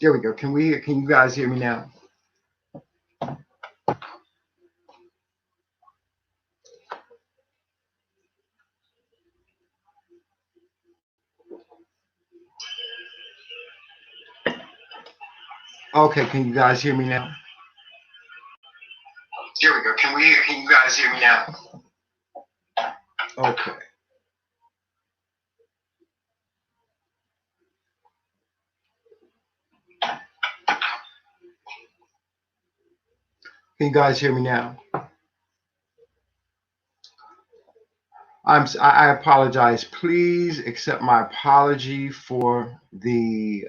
There we go. Can you guys hear me now? Okay, can you guys hear me now? There we go. Can you guys hear me now? Okay. Can you guys hear me now? I apologize. Please accept my apology for the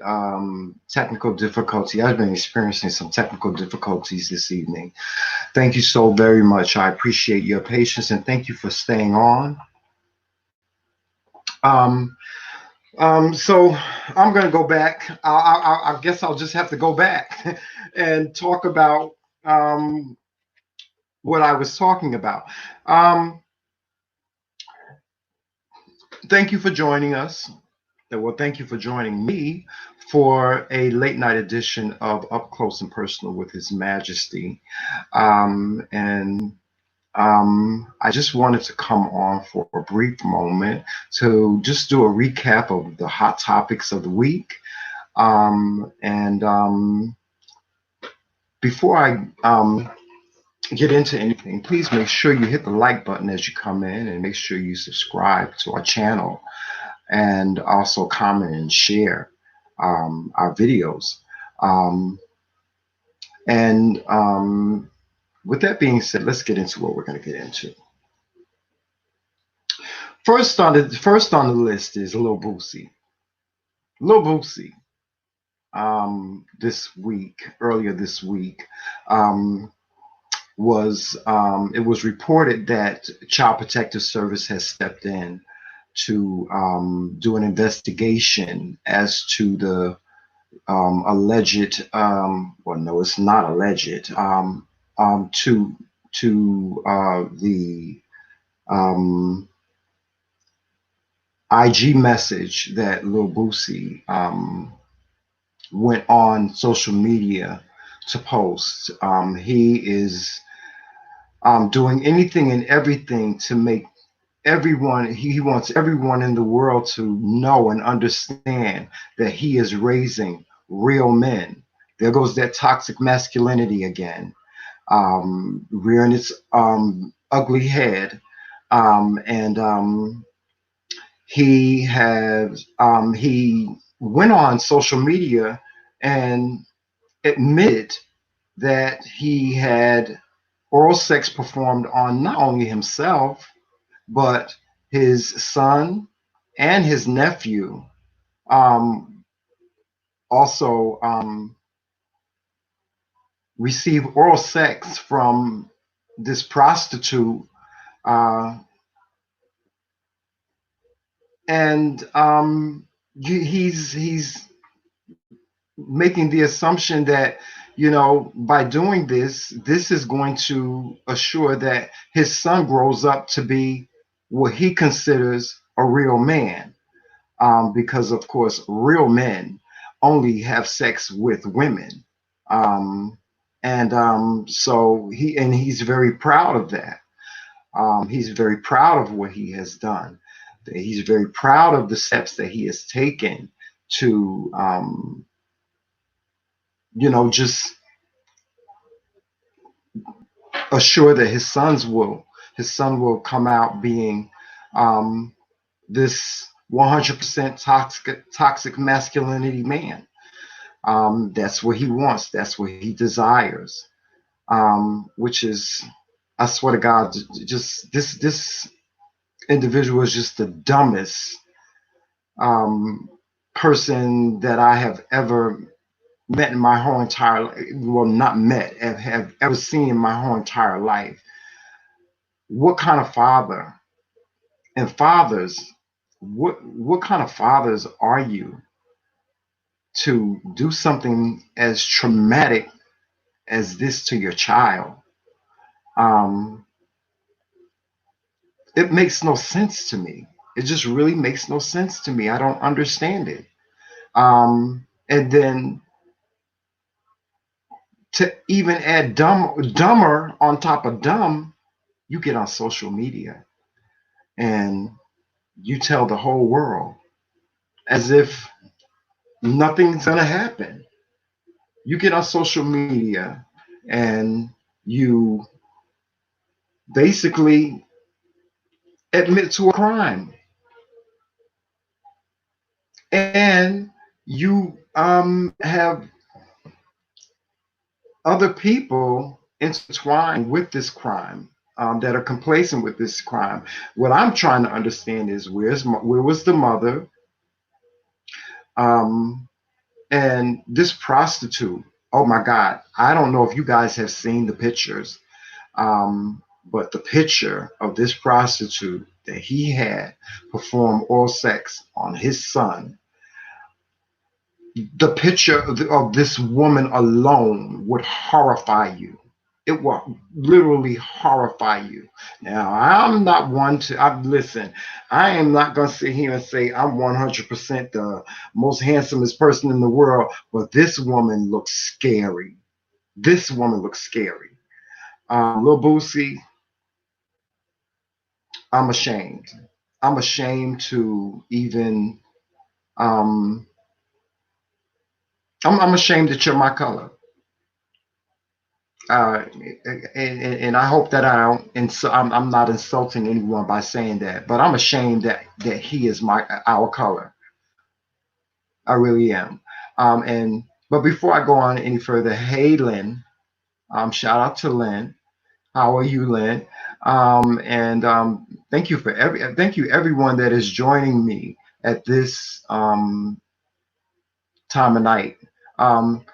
technical difficulty. I've been experiencing some technical difficulties this evening. Thank you so very much. I appreciate your patience and thank you for staying on. Um, so I'm going to go back. I guess I'll just have to go back and talk about what I was talking about. Um, Thank you for joining us. Well, thank you for joining me for a late night edition of Up Close and Personal with His Majesty. And I just wanted to come on for a brief moment to just do a recap of the hot topics of the week. And before I get into anything, please make sure you hit the like button as you come in and make sure you subscribe to our channel and also comment and share our videos. Um, and with that being said, let's get into what we're going to get into. First on the list is Lil Boosie. Lil Boosie. Earlier this week, it was reported that Child Protective Service has stepped in to do an investigation as to the alleged, well, no, it's not alleged, to the IG message that Lil Boosie went on social media to post. He is doing anything and everything to make everyone, he wants everyone in the world to know and understand that he is raising real men. There goes that toxic masculinity again, rearing its ugly head. And he went on social media and admitted that he had oral sex performed on not only himself but his son and his nephew. um, Also received oral sex from this prostitute, uh, and he's making the assumption that, by doing this is going to assure that his son grows up to be what he considers a real man, because of course real men only have sex with women. And he's very proud of that. He's very proud of what he has done. He's very proud of the steps that he has taken to just assure that his son will come out being um, this 100% toxic masculinity man. That's what he wants. That's what he desires. Which is, I swear to God, just this individual is just the dumbest um, person that I have ever met in my whole entire life. Well, not met, have ever seen in my whole entire life. What kind of father and fathers? What kind of fathers are you to do something as traumatic as this to your child? Um, it makes no sense to me. It just really makes no sense to me. I don't understand it. And then To even add dumber on top of dumb, you get on social media and you tell the whole world as if nothing's gonna happen. You get on social media and you basically admit to a crime, and you have other people intertwined with this crime, that are complacent with this crime. What I'm trying to understand is where was the mother? Um, and this prostitute. Oh my God! I don't know if you guys have seen the pictures, but the picture of this prostitute that he had perform oral sex on his son, the picture of this woman alone would horrify you. It will literally horrify you. Now, I'm not one to, listen, I am not going to sit here and say I'm 100% the most handsomest person in the world, but this woman looks scary. This woman looks scary. Lil Boosie, I'm ashamed. I'm ashamed to even, um, I'm ashamed that you're my color. uh, and I hope that I don't. And so I'm not insulting anyone by saying that, but I'm ashamed that he is our color. I really am. And but before I go on any further, hey Lynn, shout out to Lynn. How are you, Lynn? And thank you everyone that is joining me at this time of night. Um,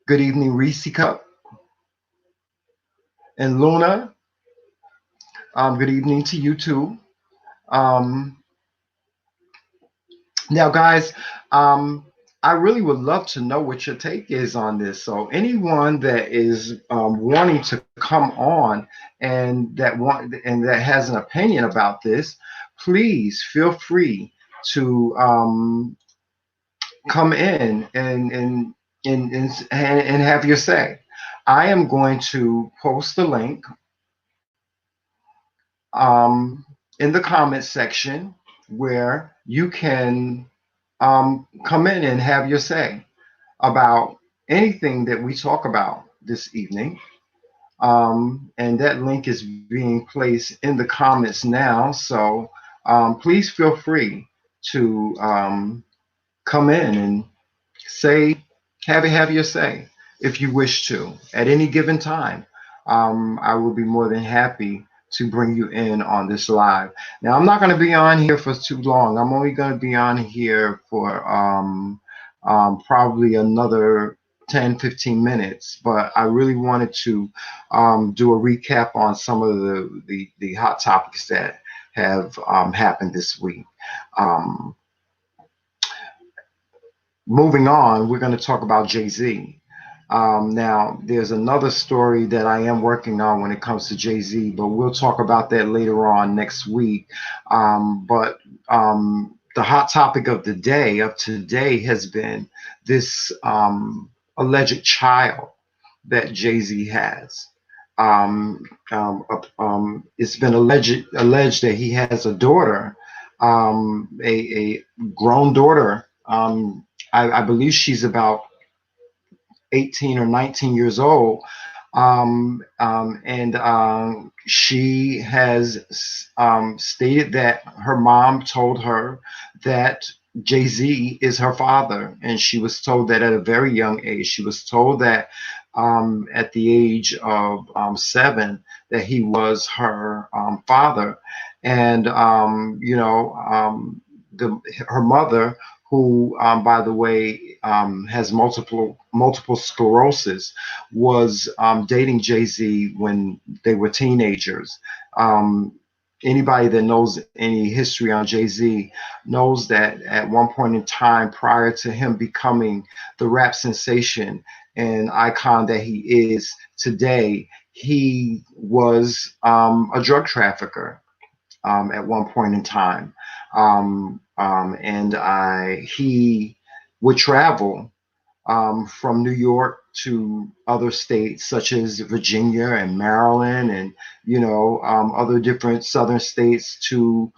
Good evening, Reese Cup and Luna. Good evening to you too. Um, Now, guys, um, I really would love to know what your take is on this. So, anyone that is wanting to come on and that has an opinion about this, please feel free to come in and have your say. I am going to post the link um, in the comments section where you can come in and have your say about anything that we talk about this evening. And that link is being placed in the comments now. So please feel free to come in and say, have your say if you wish to at any given time. I will be more than happy to bring you in on this live. Now, I'm not going to be on here for too long. I'm only going to be on here for probably another 10, 15 minutes, but I really wanted to do a recap on some of the hot topics that have happened this week. Um, Moving on, we're going to talk about Jay-Z. Now, there's another story that I am working on when it comes to Jay-Z, but we'll talk about that later on next week. But the hot topic of the day, of today, has been this alleged child that Jay-Z has. It's been alleged that he has a daughter, a grown daughter. I believe she's about 18 or 19 years old. And she has stated that her mom told her that Jay-Z is her father. And she was told that at a very young age. She was told that at the age of 7 that he was her father. And, her mother, who, by the way, has multiple sclerosis, was dating Jay-Z when they were teenagers. Anybody that knows any history on Jay-Z knows that at one point in time, prior to him becoming the rap sensation and icon that he is today, he was a drug trafficker at one point in time. And he would travel from New York to other states such as Virginia and Maryland and other different southern states to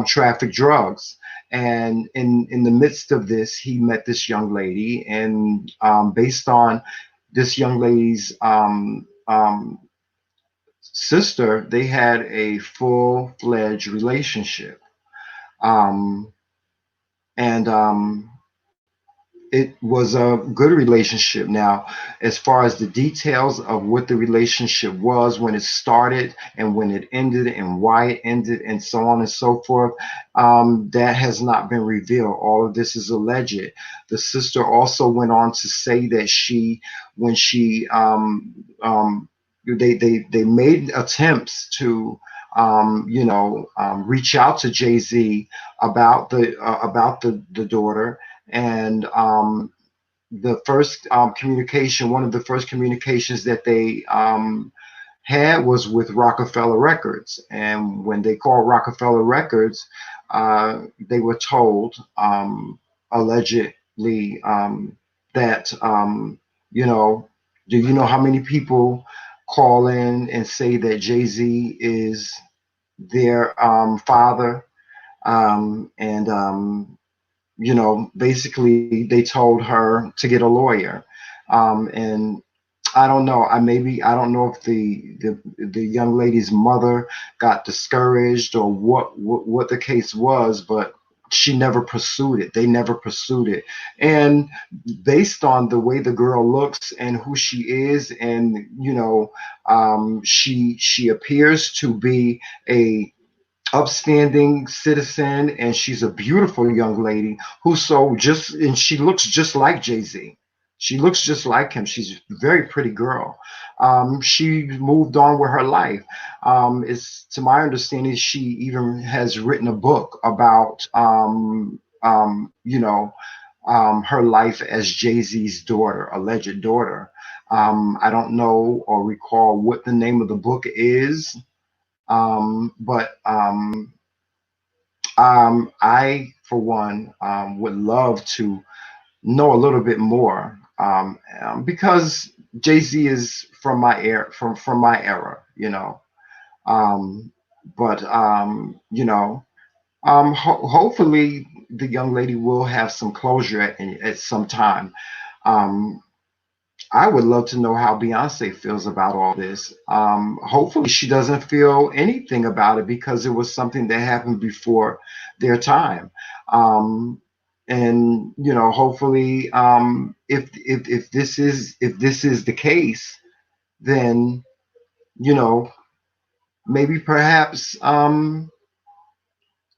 traffic drugs. And in the midst of this, he met this young lady, and based on this young lady's sister, they had a full-fledged relationship. Um, and It was a good relationship. Now, as far as the details of what the relationship was when it started and when it ended and why it ended and so on and so forth, that has not been revealed. All of this is alleged. The sister also went on to say that when she, they made attempts to, reach out to Jay Z about the daughter, and the first communication, one of the first communications that they had was with Rockefeller Records. And when they called Rockefeller Records, they were told, allegedly, that, you know, do you know how many people call in and say that Jay Z is their father? And Basically they told her to get a lawyer. And I don't know. I don't know if the young lady's mother got discouraged or what the case was, but she never pursued it. They never pursued it. And based on the way the girl looks and who she is, and she appears to be a upstanding citizen, and she's a beautiful young lady and she looks just like Jay-Z. She looks just like him. She's a very pretty girl. She moved on with her life. It's to my understanding she even has written a book about her life as Jay-Z's daughter, alleged daughter. I don't know or recall what the name of the book is, but I, for one, would love to know a little bit more, because Jay Z is from my era, from my era, Um, but hopefully the young lady will have some closure at some time. Um, I would love to know how Beyonce feels about all this. Hopefully, she doesn't feel anything about it because it was something that happened before their time. Um, and hopefully, if this is the case, then you know, maybe perhaps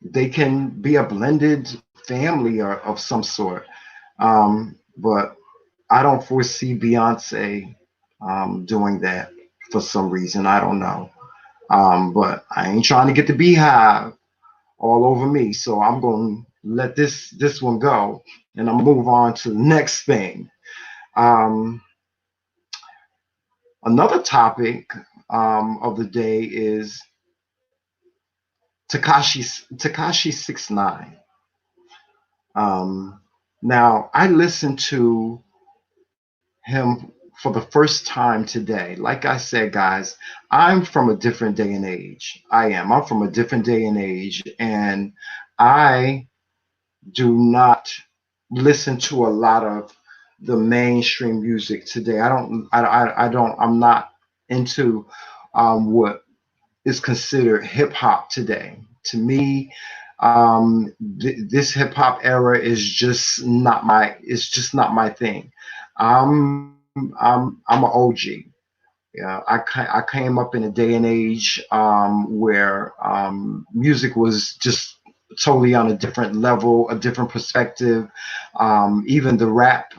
they can be a blended family or of some sort. But I don't foresee Beyonce doing that for some reason. I don't know. But I ain't trying to get the beehive all over me. So I'm going to let this one go, and I'm move on to the next thing. Um, Another topic of the day is Takashi 69. Now I listened to him for the first time today. Like I said, guys, I'm from a different day and age. I'm from a different day and age, and I do not listen to a lot of the mainstream music today. I'm not into what is considered hip hop today. To me, this hip hop era is just not my. It's just not my thing. I'm an OG. Yeah, I came up in a day and age where music was just totally on a different level, a different perspective. Even the rap,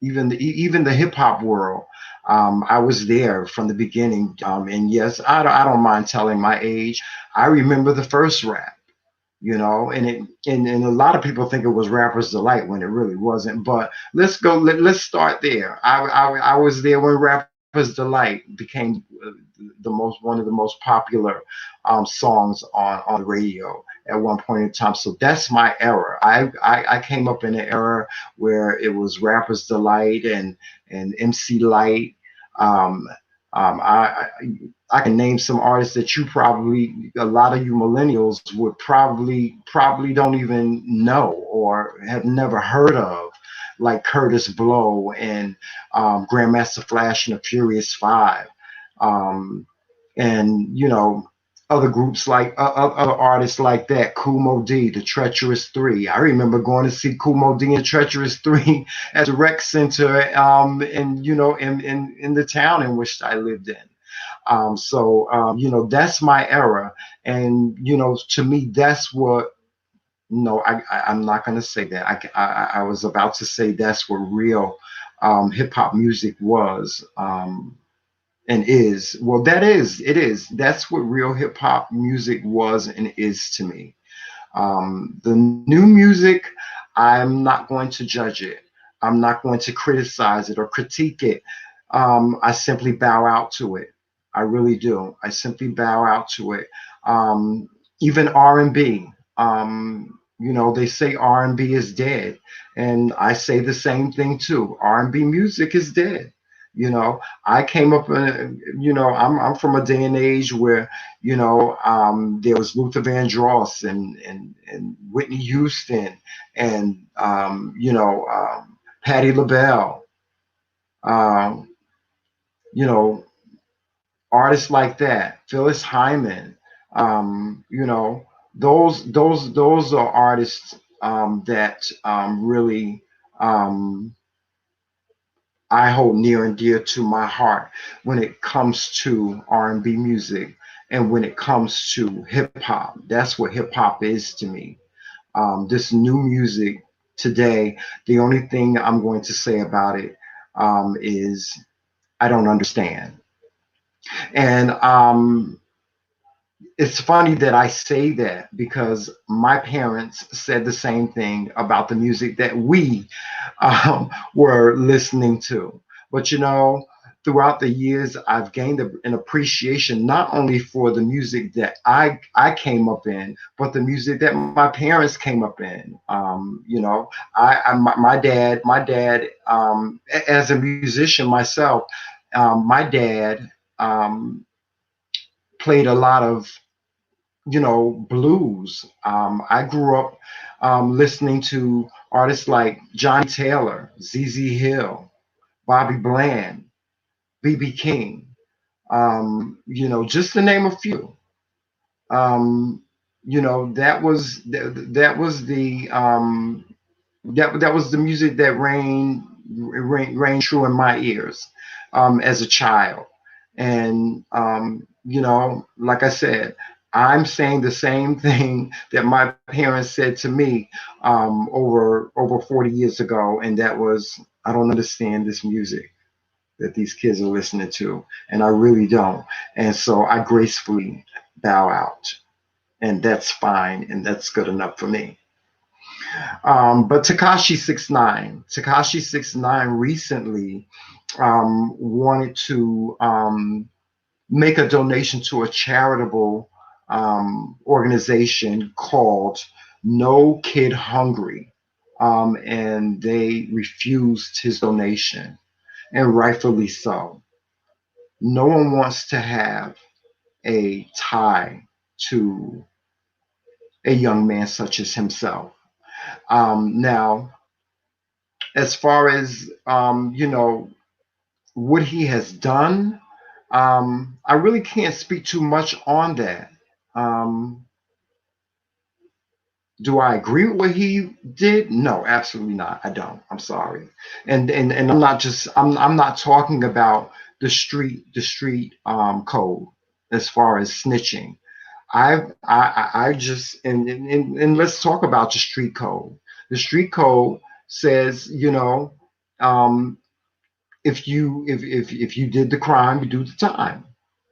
even the hip hop world. I was there from the beginning, and yes, I don't mind telling my age. I remember the first rap, and a lot of people think it was Rapper's Delight when it really wasn't. But let's start there. I was there when Rapper's Rapper's Delight became the most one of the most popular songs on the radio at one point in time. So that's my era. I came up in an era where it was Rapper's Delight and MC Light. Um, I can name some artists that you probably, a lot of you millennials would probably don't even know or have never heard of, like Curtis Blow and Grandmaster Flash and the Furious Five, um, and other groups like other artists like that, Kumo D, the Treacherous Three. I remember going to see Kumo D and Treacherous Three at the rec center, in the town in which I lived in. That's my era, and to me, that's what. No, I'm not going to say that. I was about to say that's what real hip hop music was. And is. Well, it is. That's what real hip hop music was and is to me. The new music, I'm not going to judge it. I'm not going to criticize it or critique it. I simply bow out to it. I really do. I simply bow out to it. Even R&B. They say R&B is dead, and I say the same thing too. R&B music is dead. I came up in, I'm from a day and age where, there was Luther Vandross and Whitney Houston and, Patti LaBelle, um, you know, artists like that, Phyllis Hyman, those are artists that really I hold near and dear to my heart when it comes to R&B music and when it comes to hip hop. That's what hip hop is to me. This new music today, the only thing I'm going to say about it is I don't understand. And it's funny that I say that because my parents said the same thing about the music that we were listening to. But throughout the years, I've gained an appreciation not only for the music that I came up in, but the music that my parents came up in. My dad, as a musician myself, my dad played a lot of blues. I grew up listening to artists like Johnny Taylor, ZZ Hill, Bobby Bland, BB King, just to name a few. That was the music that rang true in my ears as a child. And like I said, I'm saying the same thing that my parents said to me over 40 years ago, and that was, I don't understand this music that these kids are listening to, and I really don't. And so I gracefully bow out, and that's fine, and that's good enough for me. But Takashi 69 recently wanted to make a donation to a charitable organization called No Kid Hungry, and they refused his donation, and rightfully so. No one wants to have a tie to a young man such as himself. Now, as far as what he has done, I really can't speak too much on that. Um, do I agree with what he did? No, absolutely not. I don't. I'm sorry. And I'm not talking about the street code as far as snitching. I just and let's talk about the street code. The street code says, um, if you did the crime, you do the time,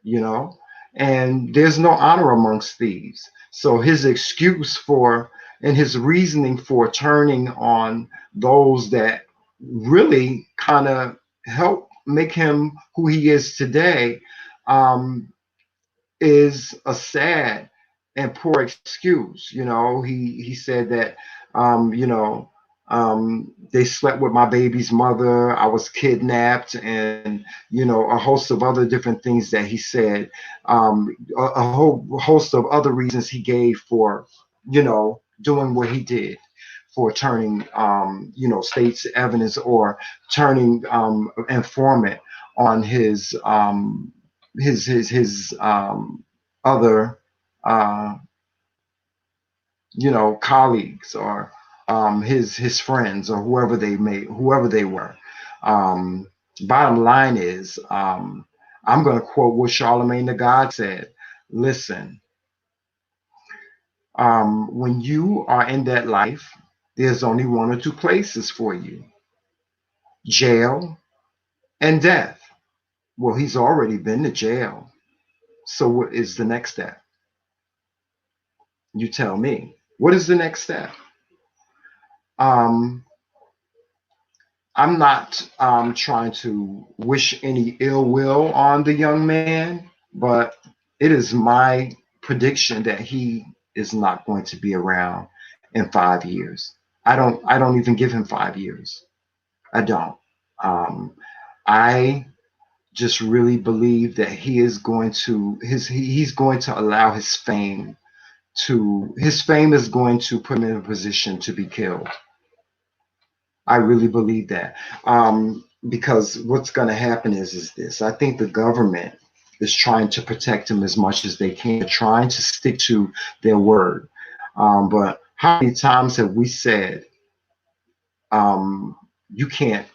you know, and there's no honor amongst thieves. So his excuse for and his reasoning for turning on those that really kind of help make him who he is today, um, is a sad and poor excuse. He said that, you know, they slept with my baby's mother. I was kidnapped, and a host of other different things that he said. A whole host of other reasons he gave for, doing what he did, for turning, state's evidence, or turning, informant on his other, uh, colleagues, or his friends, or whoever they were. Um, Bottom line is, I'm going to quote what Charlemagne the God said. Listen, when you are in that life, there's only one or two places for you: jail and death. Well, he's already been to jail. So what is the next step? You tell me. What is the next step? Um, I'm not trying to wish any ill will on the young man, but it is my prediction that he is not going to be around in 5 years. I don't even give him 5 years. I don't. Um, I just really believe that he is going to he's going to allow his fame is going to put him in a position to be killed. I really believe that. Because what's going to happen is this. I think the government is trying to protect him as much as they can, trying to stick to their word. But how many times have we said, um, you can't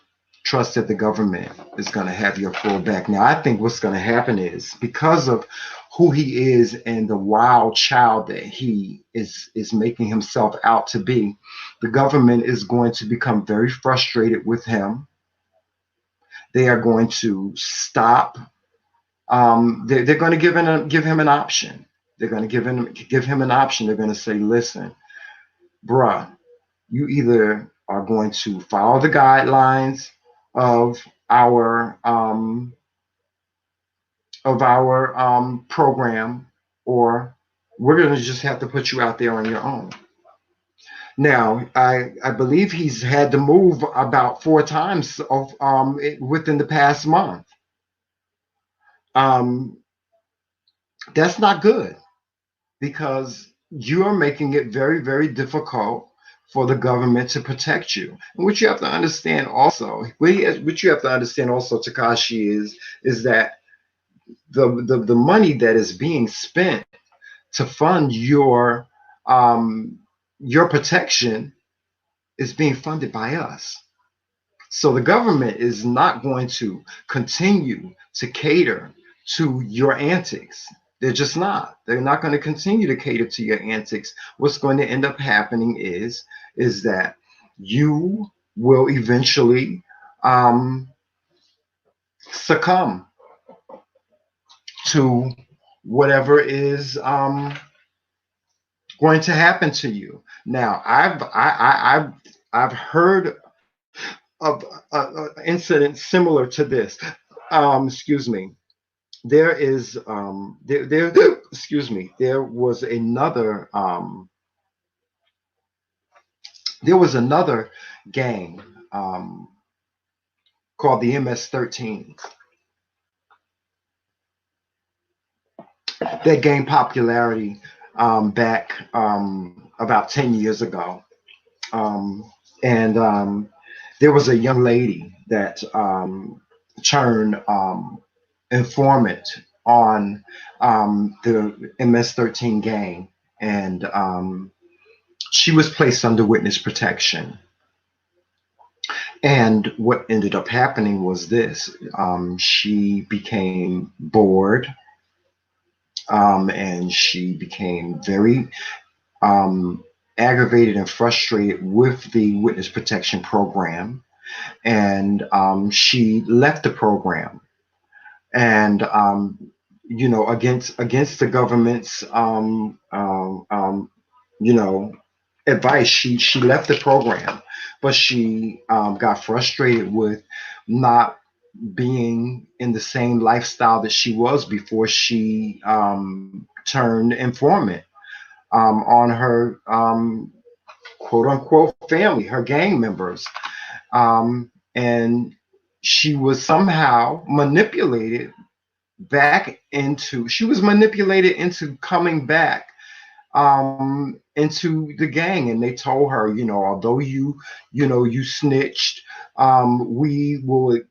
trust that the government is going to have your full back? Now, I think what's going to happen is, because of who he is and the wild child that he is making himself out to be, the government is going to become very frustrated with him. They are going to stop. They're going to give him an option. They're going to give him an option. They're going to say, listen, bruh, you either are going to follow the guidelines of our um, program, or we're going to just have to put you out there on your own. Now, I believe he's had to move about 4 times within the past month. Um, that's not good, because you are making it very, very difficult for the government to protect you. And what you have to understand also, Takashi, is that the money that is being spent to fund your protection is being funded by us. So the government is not going to continue to cater to your antics. They're just not. They're not going to continue to cater to your antics. What's going to end up happening is that you will eventually um, succumb to whatever is going to happen to you. Now, I've heard of an incident similar to this. Excuse me. There is there excuse me. There was another gang, um, called the MS-13, that gained popularity back about 10 years ago. And there was a young lady that turned informant on the MS-13 gang, and she was placed under witness protection. And what ended up happening was this: she became bored, and she became very um, aggravated and frustrated with the witness protection program, and she left the program. And against the government's you know advice, she left the program. But she got frustrated with not being in the same lifestyle that she was before she turned informant on her quote unquote family, her gang members. And she was somehow manipulated she was manipulated into coming back into the gang, and they told her, although you snitched, we will,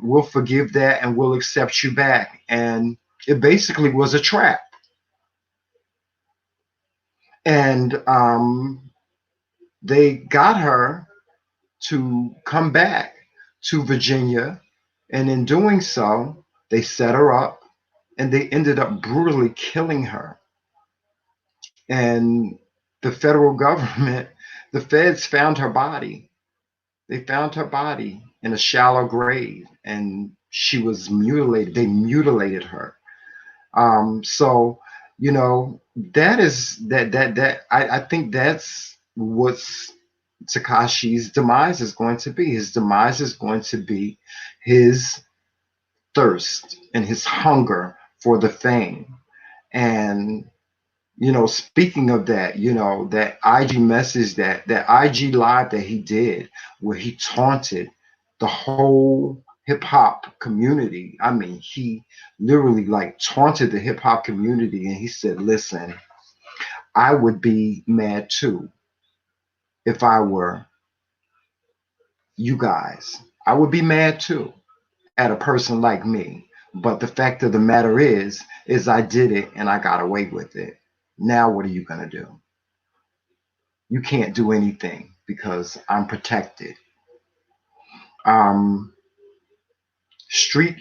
we'll forgive that and we'll accept you back. And it basically was a trap. And they got her to come back to Virginia, and in doing so, they set her up and they ended up brutally killing her. And the federal government, the feds found her body. They found her body in a shallow grave, and she was mutilated. They mutilated her. So, that is that I think that's what's Tekashi's demise is going to be. His demise is going to be his thirst and his hunger for the fame. And speaking of that, that IG message, that IG live that he did, where he taunted the whole hip hop community. I mean, he literally like taunted the hip hop community, and he said, "Listen, I would be mad too if I were you guys. I would be mad too at a person like me. But the fact of the matter is I did it and I got away with it. Now what are you gonna do? You can't do anything because I'm protected." Um, street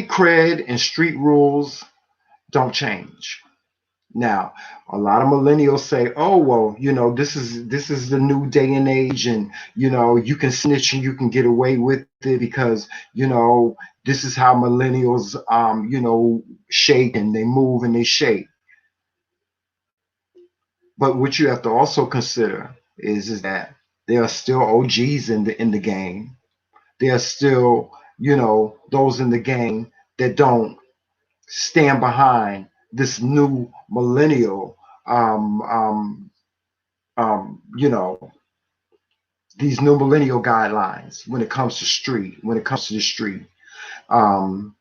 cred and street rules don't change. Now, a lot of millennials say, "Oh, well, this is the new day and age, and you can snitch and you can get away with it because this is how millennials shake and they move and they shake." But what you have to also consider is that there are still OGs in the game. There are still those in the gang that don't stand behind this new millennial um, um, um, you know these new millennial guidelines when it comes to the street. um,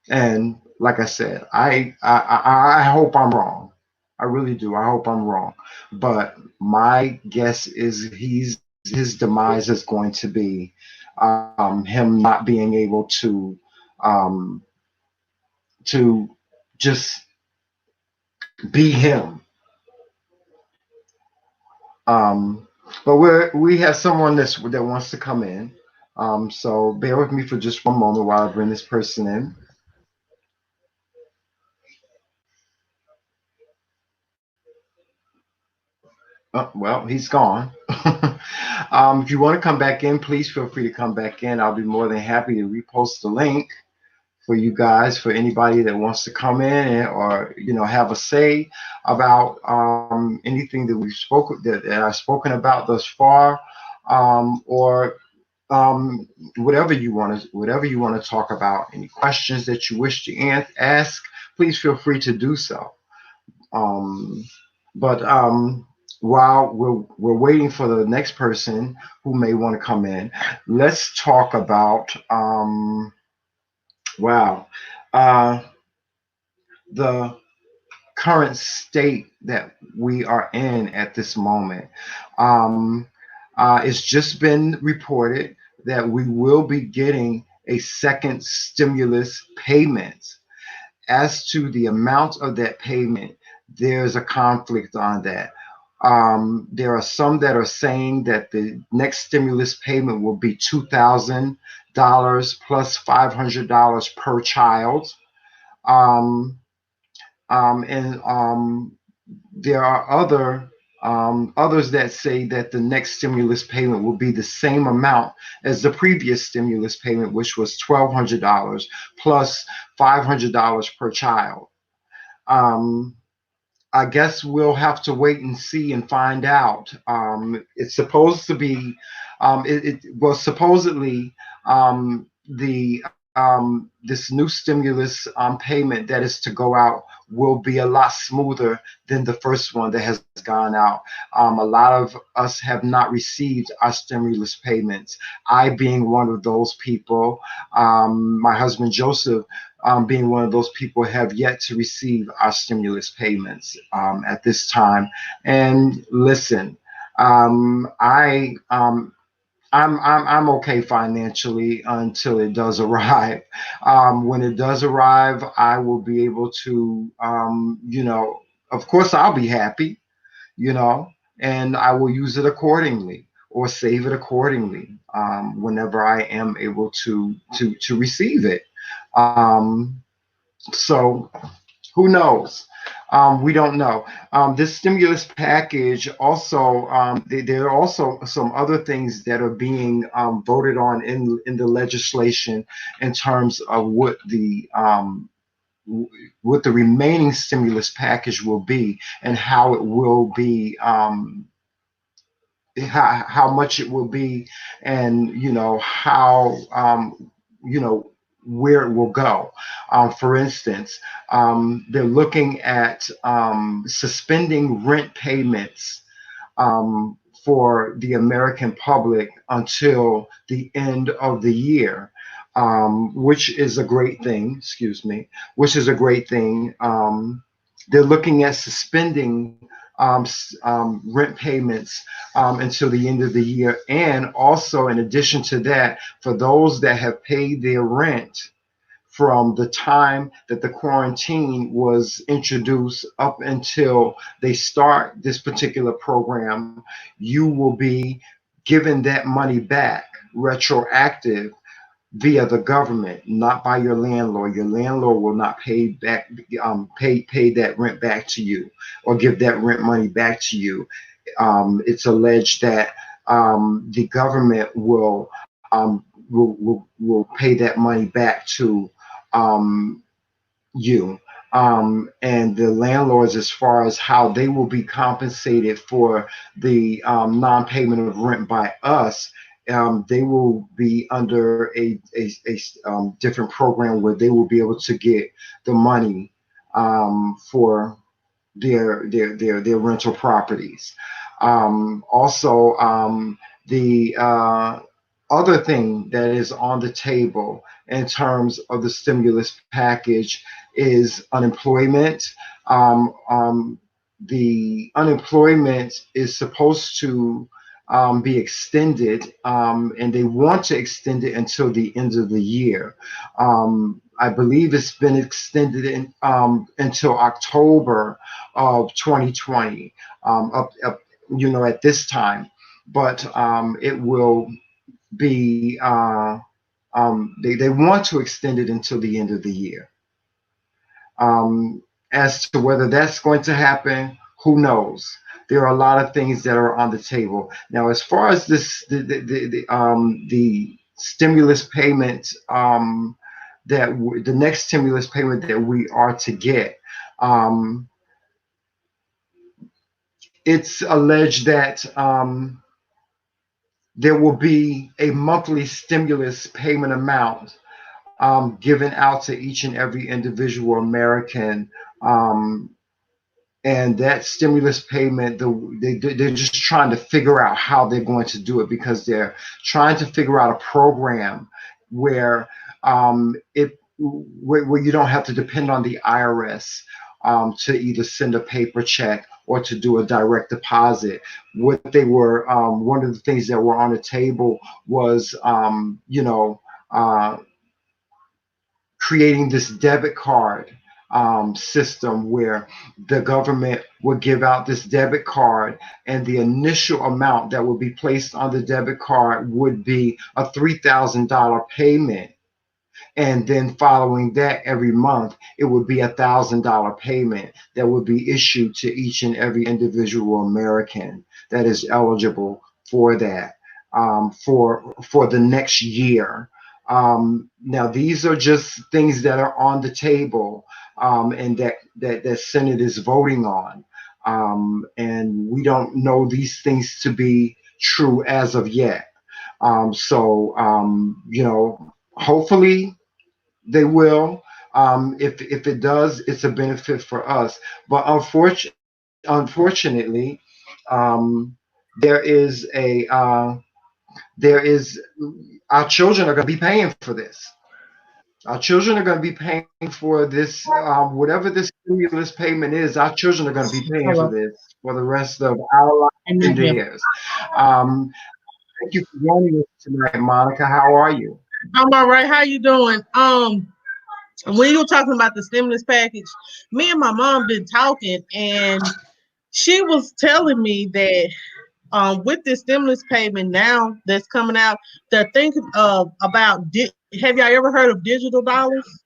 and like I said, I hope I'm wrong. I really do. I hope I'm wrong, but my guess is his demise is going to be him not being able um, to just be him. But we have someone that wants to come in. So bear with me for just one moment while I bring this person in. Oh, well, he's gone. If you want to come back in, please feel free to come back in. I'll be more than happy to repost the link for you guys, for anybody that wants to come in or have a say about anything that that I've spoken about thus far, or whatever you want to talk about. Any questions that you wish to ask, please feel free to do so. Um, but while we're waiting for the next person who may want to come in, let's talk about wow, uh, the current state that we are in at this moment. Um, it's just been reported that we will be getting a second stimulus payment. As to the amount of that payment, there's a conflict on that. There are some that are saying that the next stimulus payment will be $2,000 plus $500 per child. Um, and there are others that say that the next stimulus payment will be the same amount as the previous stimulus payment, which was $1,200 plus $500 per child. Um, I guess we'll have to wait and see and find out. It's supposed to be Well, supposedly, this new stimulus payment that is to go out will be a lot smoother than the first one that has gone out. A lot of us have not received our stimulus payments. I being one of those people, my husband Joseph being one of those people, have yet to receive our stimulus payments at this time. And listen, I I'm okay financially until it does arrive. When it does arrive, I will be able to, of course, I'll be happy, you know, and I will use it accordingly or save it accordingly whenever I am able to receive it. Um, so who knows? We don't know. This stimulus package also, there are also some other things that are being voted on in the legislation in terms of what the remaining stimulus package will be and how it will be. How much it will be, and how you know where it will go. For instance, they're looking at suspending rent payments for the American public until the end of the year, which is a great thing. Excuse me, which is a great thing. They're looking at suspending rent payments until the end of the year, and also, in addition to that, for those that have paid their rent from the time that the quarantine was introduced up until they start this particular program, you will be given that money back retroactive via the government, not by your landlord. Your landlord will not pay that rent back to you or give that rent money back to you. It's alleged that the government will pay that money back to um, you. And the landlords, as far as how they will be compensated for the non-payment of rent by us, they will be under a different program where they will be able to get the money for their rental properties. Also, the other thing that is on the table in terms of the stimulus package is unemployment. The unemployment is supposed to be extended, and they want to extend it until the end of the year. I believe it's been extended until October of 2020, at this time. But it will be, they want to extend it until the end of the year. As to whether that's going to happen, who knows? There are a lot of things that are on the table now. As far as this, the stimulus payment, the next stimulus payment that we are to get, um, it's alleged that there will be a monthly stimulus payment amount given out to each and every individual American. Um, and that stimulus payment, they're just trying to figure out how they're going to do it, because they're trying to figure out a program where where you don't have to depend on the IRS to either send a paper check or to do a direct deposit. What they were, one of the things that were on the table was, uh, creating this debit card system where the government would give out this debit card, and the initial amount that would be placed on the debit card would be a $3,000 payment. And then following that, every month, it would be $1,000 payment that would be issued to each and every individual American that is eligible for that for the next year. Now, these are just things that are on the table, and that Senate is voting on. And we don't know these things to be true as of yet. Hopefully they will. If it does, it's a benefit for us. But unfortunately, there is there is our children are going to be paying for this. Our children are going to be paying for this, whatever this stimulus payment is. Our children are going to be paying for Hello. this for the rest of our lives and I'm not here. theirs. Um, Thank you for joining us tonight, Monica. How are you? I'm all right. How you doing? When you were talking about the stimulus package, me and my mom been talking, and she was telling me that with this stimulus payment now that's coming out, they're thinking of about. Have y'all ever heard of digital dollars?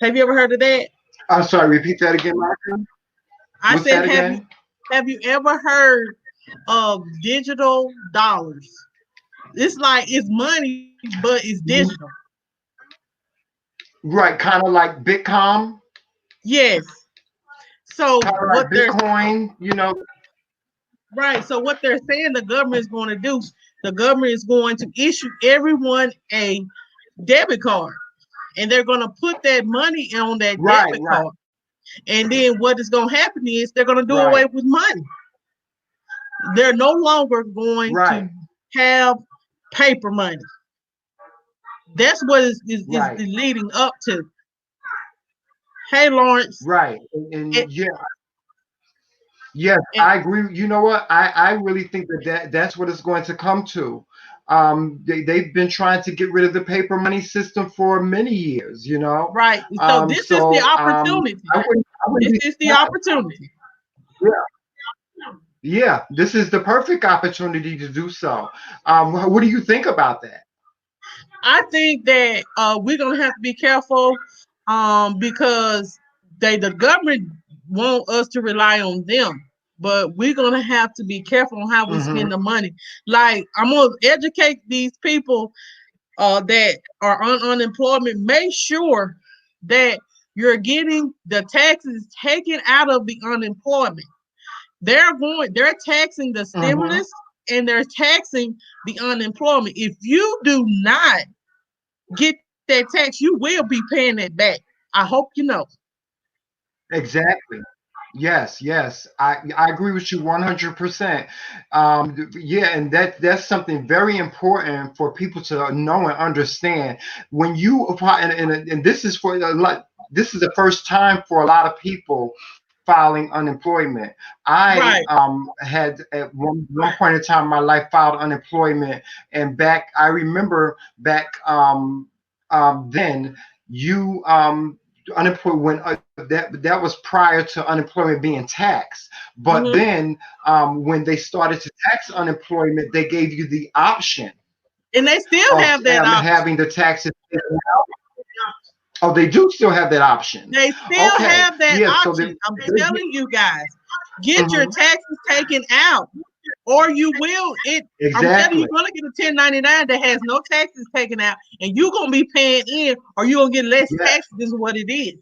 Have you ever heard of that? I'm sorry, repeat that again, Monica. I What's said, that again? have you ever heard of digital dollars? It's like it's money, but it's digital. Right, kind of like Bitcom, Yes. So kind of what like they're Bitcoin, you know. right. So what they're saying the government is going to do, the government is going to issue everyone a debit card, and they're going to put that money on that Right, debit right, card. And then what is going to happen is they're going to do away right, with money. They're no longer going right, to have paper money. That's what is right, leading up to. Hey, Lawrence. right. And, And yeah, yes, and I agree. You know what? I really think that's what it's going to come to. They've been trying to get rid of the paper money system for many years, you know. right. So this is the opportunity. I wouldn't This be is the surprised. opportunity. Yeah, yeah, this is the perfect opportunity to do so. What do you think about that? I think that we're gonna have to be careful because the government want us to rely on them, but we're gonna have to be careful on how we Hmm. spend the money. Like I'm gonna educate these people that are on unemployment. Make sure that you're getting the taxes taken out of the unemployment. They're taxing the Hmm. stimulus and they're taxing the unemployment. If you do not get that tax, you will be paying that back. I hope you know. Exactly. Yes, yes, I agree with you 100%. Yeah, and that's something very important for people to know and understand. When you apply, and this is for a lot, this is the first time for a lot of people filing unemployment. I Right. had at one point in time in my life filed unemployment, and back I remember back then you unemployment when that was prior to unemployment being taxed. But Hmm. then when they started to tax unemployment, they gave you the option And they still of have that option. having the taxes taken out. Oh, they do still have that option. They still Okay, have that yeah. So option. I'm telling you guys, get your mhm, taxes taken out, or you will. It. I'm telling you, exactly, you're gonna get a 1099 that has no taxes taken out, and you're gonna be paying in, or you're gonna get less yeah, taxes than what it is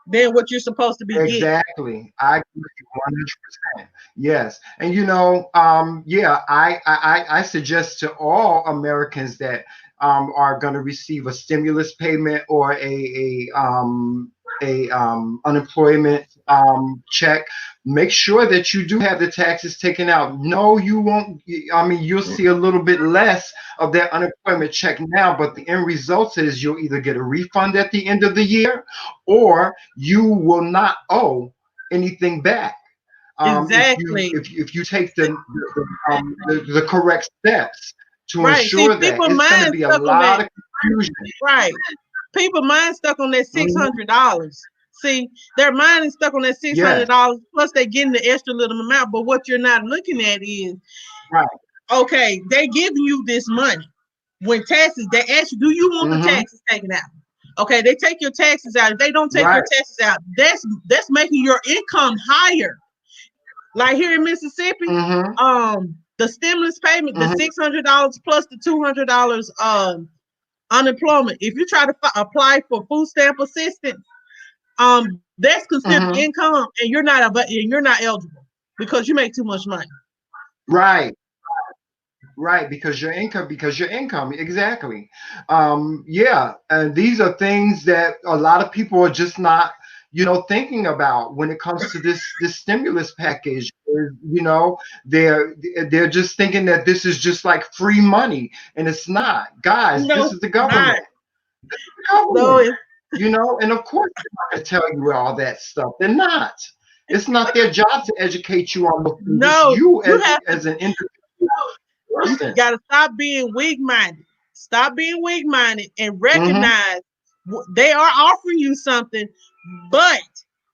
than what you're supposed to be getting. exactly. I agree with you 100%. Yes, and yeah, I suggest to all Americans that are going to receive a stimulus payment or a unemployment check. Make sure that you do have the taxes taken out. No, you won't. I mean, you'll see a little bit less of that unemployment check now, but the end result is you'll either get a refund at the end of the year, or you will not owe anything back. Exactly. If you take the correct steps to Right. See, ensure that, people it's going to mind be a stuck on lot that. of confusion. Right. People mind stuck on that six Mhm. hundred dollars. See, their mind is stuck on that six hundred Yes, dollars. Plus, they getting the extra little amount. But what you're not looking at is, right. okay, they giving you this money. When taxes, they ask you, do you want the Hmm. taxes taken out? Okay, they take your taxes out. If they don't take your Right. taxes out, that's making your income higher. Like here in Mississippi, Hmm. the stimulus payment, the Hmm. $600 plus the $200 unemployment. If you try to apply for food stamp assistance, that's considered Hmm. income, and you're not eligible because you make too much money. Right. Right, because your income, exactly. Yeah, and these are things that a lot of people are just not, thinking about when it comes to this stimulus package. They're they're just thinking that this is just like free money, and it's not. Guys, this No, is the not. government. The No, government. And of course they're not gonna tell you all that stuff. They're not. It's not their job to educate you on those things. It's no, you you as have to. as an individual You person. got to stop being weak minded. Stop being weak minded and Hmm. recognize they are offering you something, but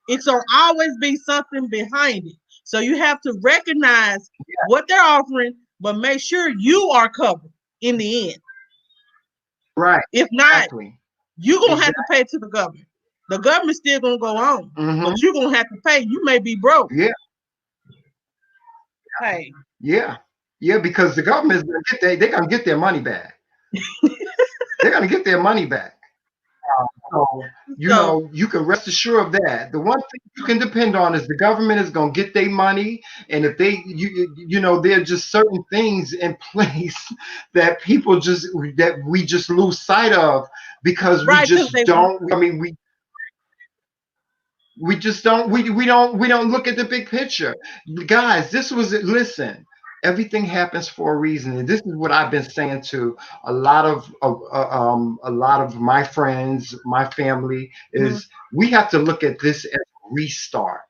it's gonna always be something behind it. So you have to recognize what they're offering, but make sure you are covered in the end. Right. If not, Exactly. you're gonna have to Exactly. pay to the government. The government's still gonna go on, Hmm. but you're gonna have to pay. You may be broke. Yeah. Hey, Yeah. Yeah. Because the government's gonna get they're gonna get their money back. They're gonna get their money back. So so you can rest assured of that. The one thing you can depend on is the government is gonna get their money, and if there are just certain things in place that we just lose sight of because we right, because just they don't. I mean, we just don't we don't look at the big picture, guys. This was it. Listen, everything happens for a reason, and this is what I've been saying to a lot of my friends, my family, Mhm. is we have to look at this as a restart.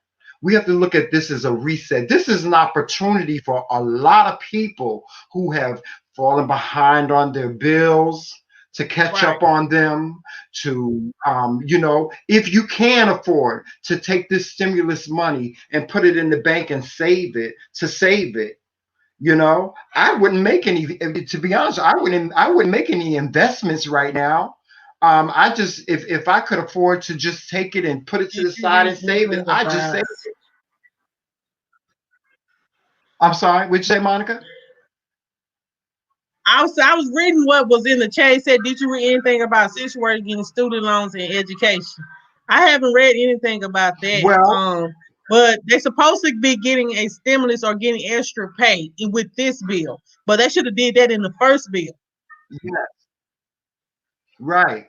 We have to look at this as a reset. This is an opportunity for a lot of people who have fallen behind on their bills to catch Right. up on them, to if you can afford to take this stimulus money and put it in the bank and save it. I wouldn't make any, to be honest, I wouldn't make any investments right now. I just, if I could afford to just take it and put it to Did the you side read and save it, anything I just about? say, I'm sorry, what'd you say, Monica? I was reading what was in the chat. It said, "Did you read anything about situation getting student loans and education?" I haven't read anything about that. Well, But they're supposed to be getting a stimulus or getting extra pay with this bill, but they should have did that in the first bill. yeah, right.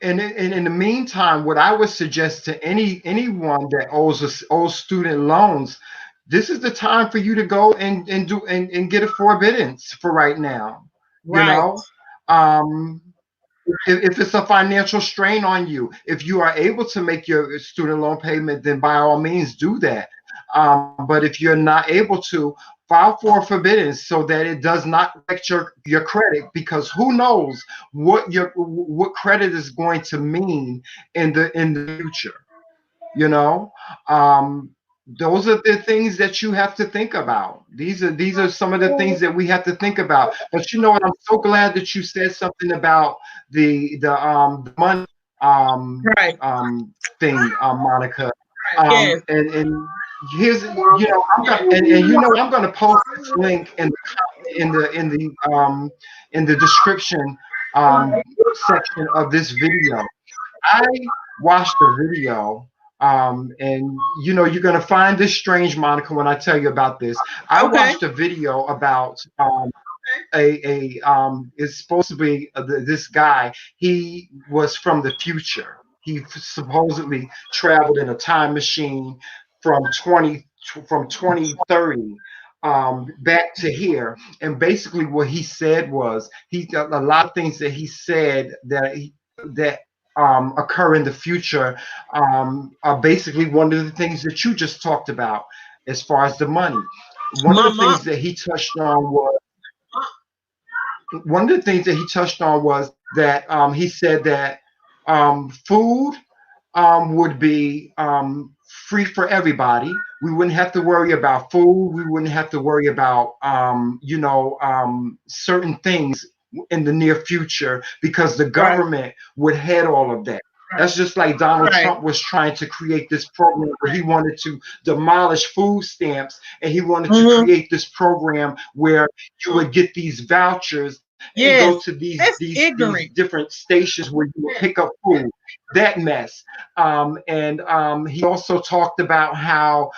And in the meantime, what I would suggest to anyone that owes student loans, this is the time for you to go and get a forbearance for right now. You Right. know, um, if it's a financial strain on you, if you are able to make your student loan payment, then by all means do that. But if you're not able to, file for forbiddance so that it does not affect your credit, because who knows what credit is going to mean in the future. You know, um, those are the things that you have to think about. These are some of the things that we have to think about. But you know what? I'm so glad that you said something about the money Right. thing, Monica. Yes. And here's I'm gonna post this link in the in the um in the description section of this video. I watched the video, and you're gonna find this strange, Monica, when I tell you about this. I Okay. watched a video about it's supposed to be this guy. He was from the future. He supposedly traveled in a time machine from 2030 back to here. And basically, what he said was he a lot of things that he said that occur in the future are basically one of the things that you just talked about as far as the money. One of My the mom. things that he touched on was one of the things that he touched on was that he said that food would be free for everybody. We wouldn't have to worry about food. We wouldn't have to worry about certain things in the near future because the Right. government would head all of that. That's just like Donald Right. Trump was trying to create this program where he wanted to demolish food stamps, and he wanted to Mm-hmm. create this program where you would get these vouchers and go Yes. to these That's these these ignorant. different stations where you would pick up food. That mess. And he also talked about how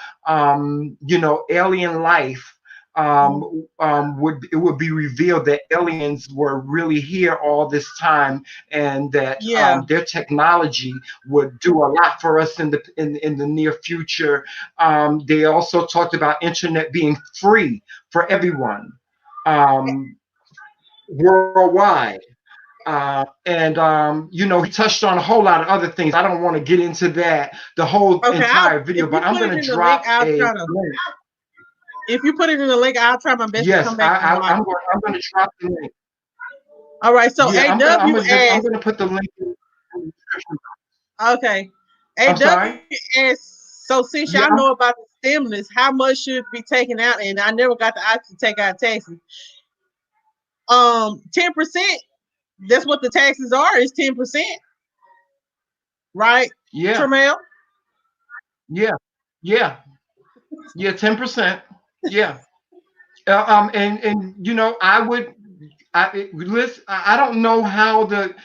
alien life would be revealed that aliens were really here all this time, and that Yeah. their technology would do a lot for us in the near future. They also talked about internet being free for everyone, um, worldwide. And he touched on a whole lot of other things. I don't want to get into that the whole Okay. entire If video, you but I'm put going it to in the link, drop I'll a try to. link. If you put it in the link, I'll try my best to Yes, come back and watch. I'm going to drop the link. All right. So Yeah, AW I'm asked. going to put the link in the description. Okay. I'm sorry. AW asked. So since Yeah, y'all know about the stimulus, how much should be taken out? And I never got the option to take out taxes. 10%. That's what the taxes are. Is 10%, right, yeah, Tramel? yeah, yeah, yeah, 10%. Yeah. And I would. Listen, I don't know how the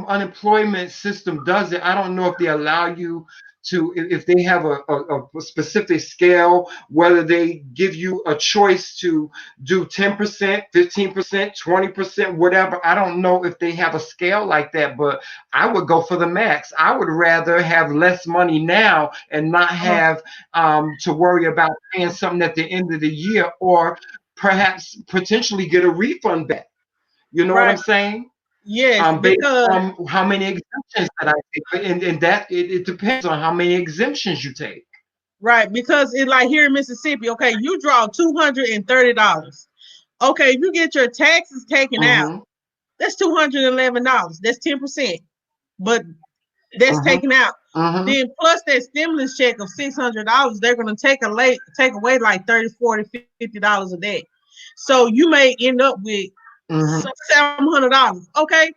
unemployment system does it. I don't know if they allow you to, if they have a specific scale, whether they give you a choice to do 10%, 15%, 20%, whatever. I don't know if they have a scale like that, but I would go for the max. I would rather have less money now and not have to worry about paying something at the end of the year, or perhaps potentially get a refund back. You know what I'm Right. saying? Yes, Based because on how many exemptions that I take, and that it depends on how many exemptions you take. right, because it's like here in Mississippi. Okay, you draw $230. Okay, if you get your taxes taken out, Mm-hmm. that's $211. That's 10%, but that's Mm-hmm. taken out. Mm-hmm. Then plus that stimulus check of $600, they're gonna take away like 30, 40, $50 a day. So you may end up with Mm-hmm. $700. Okay,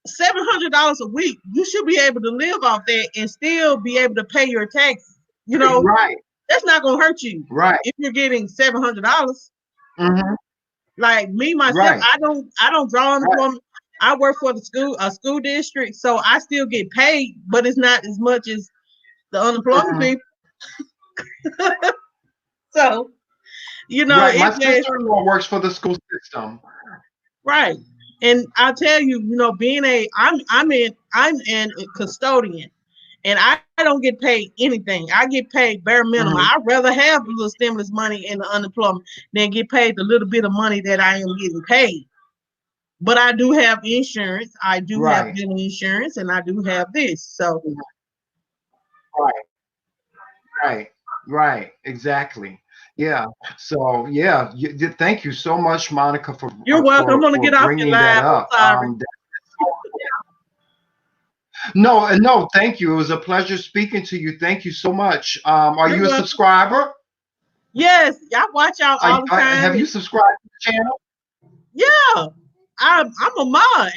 $700 a week. You should be able to live off that and still be able to pay your taxes. You know, Right. that's not gonna hurt you Right. if you're getting $700. Mm-hmm. Like me myself, Right. I don't draw Right. unemployment. I work for a school district, so I still get paid, but it's not as much as the unemployment Mm-hmm. people. So Right. My it just sister-in-law works for the school system. right. And I'll tell you, being I'm in custodian, and I don't get paid anything. I get paid bare minimum. Mm-hmm. I'd rather have a little stimulus money and the unemployment than get paid the little bit of money that I am getting paid. But I do have insurance. I do have Right. dental insurance, and I do have this. So Right. Right. Right. Exactly. Yeah. So yeah, thank you so much, Monica, for you're welcome. I'm gonna get off your bringing that live. I'm up. sorry. No, no, thank you. It was a pleasure speaking to you. Thank you so much. Are You're you a welcome. subscriber? Yes, y'all watch y'all all the time. Have you subscribed to the channel? Yeah, I'm a mod.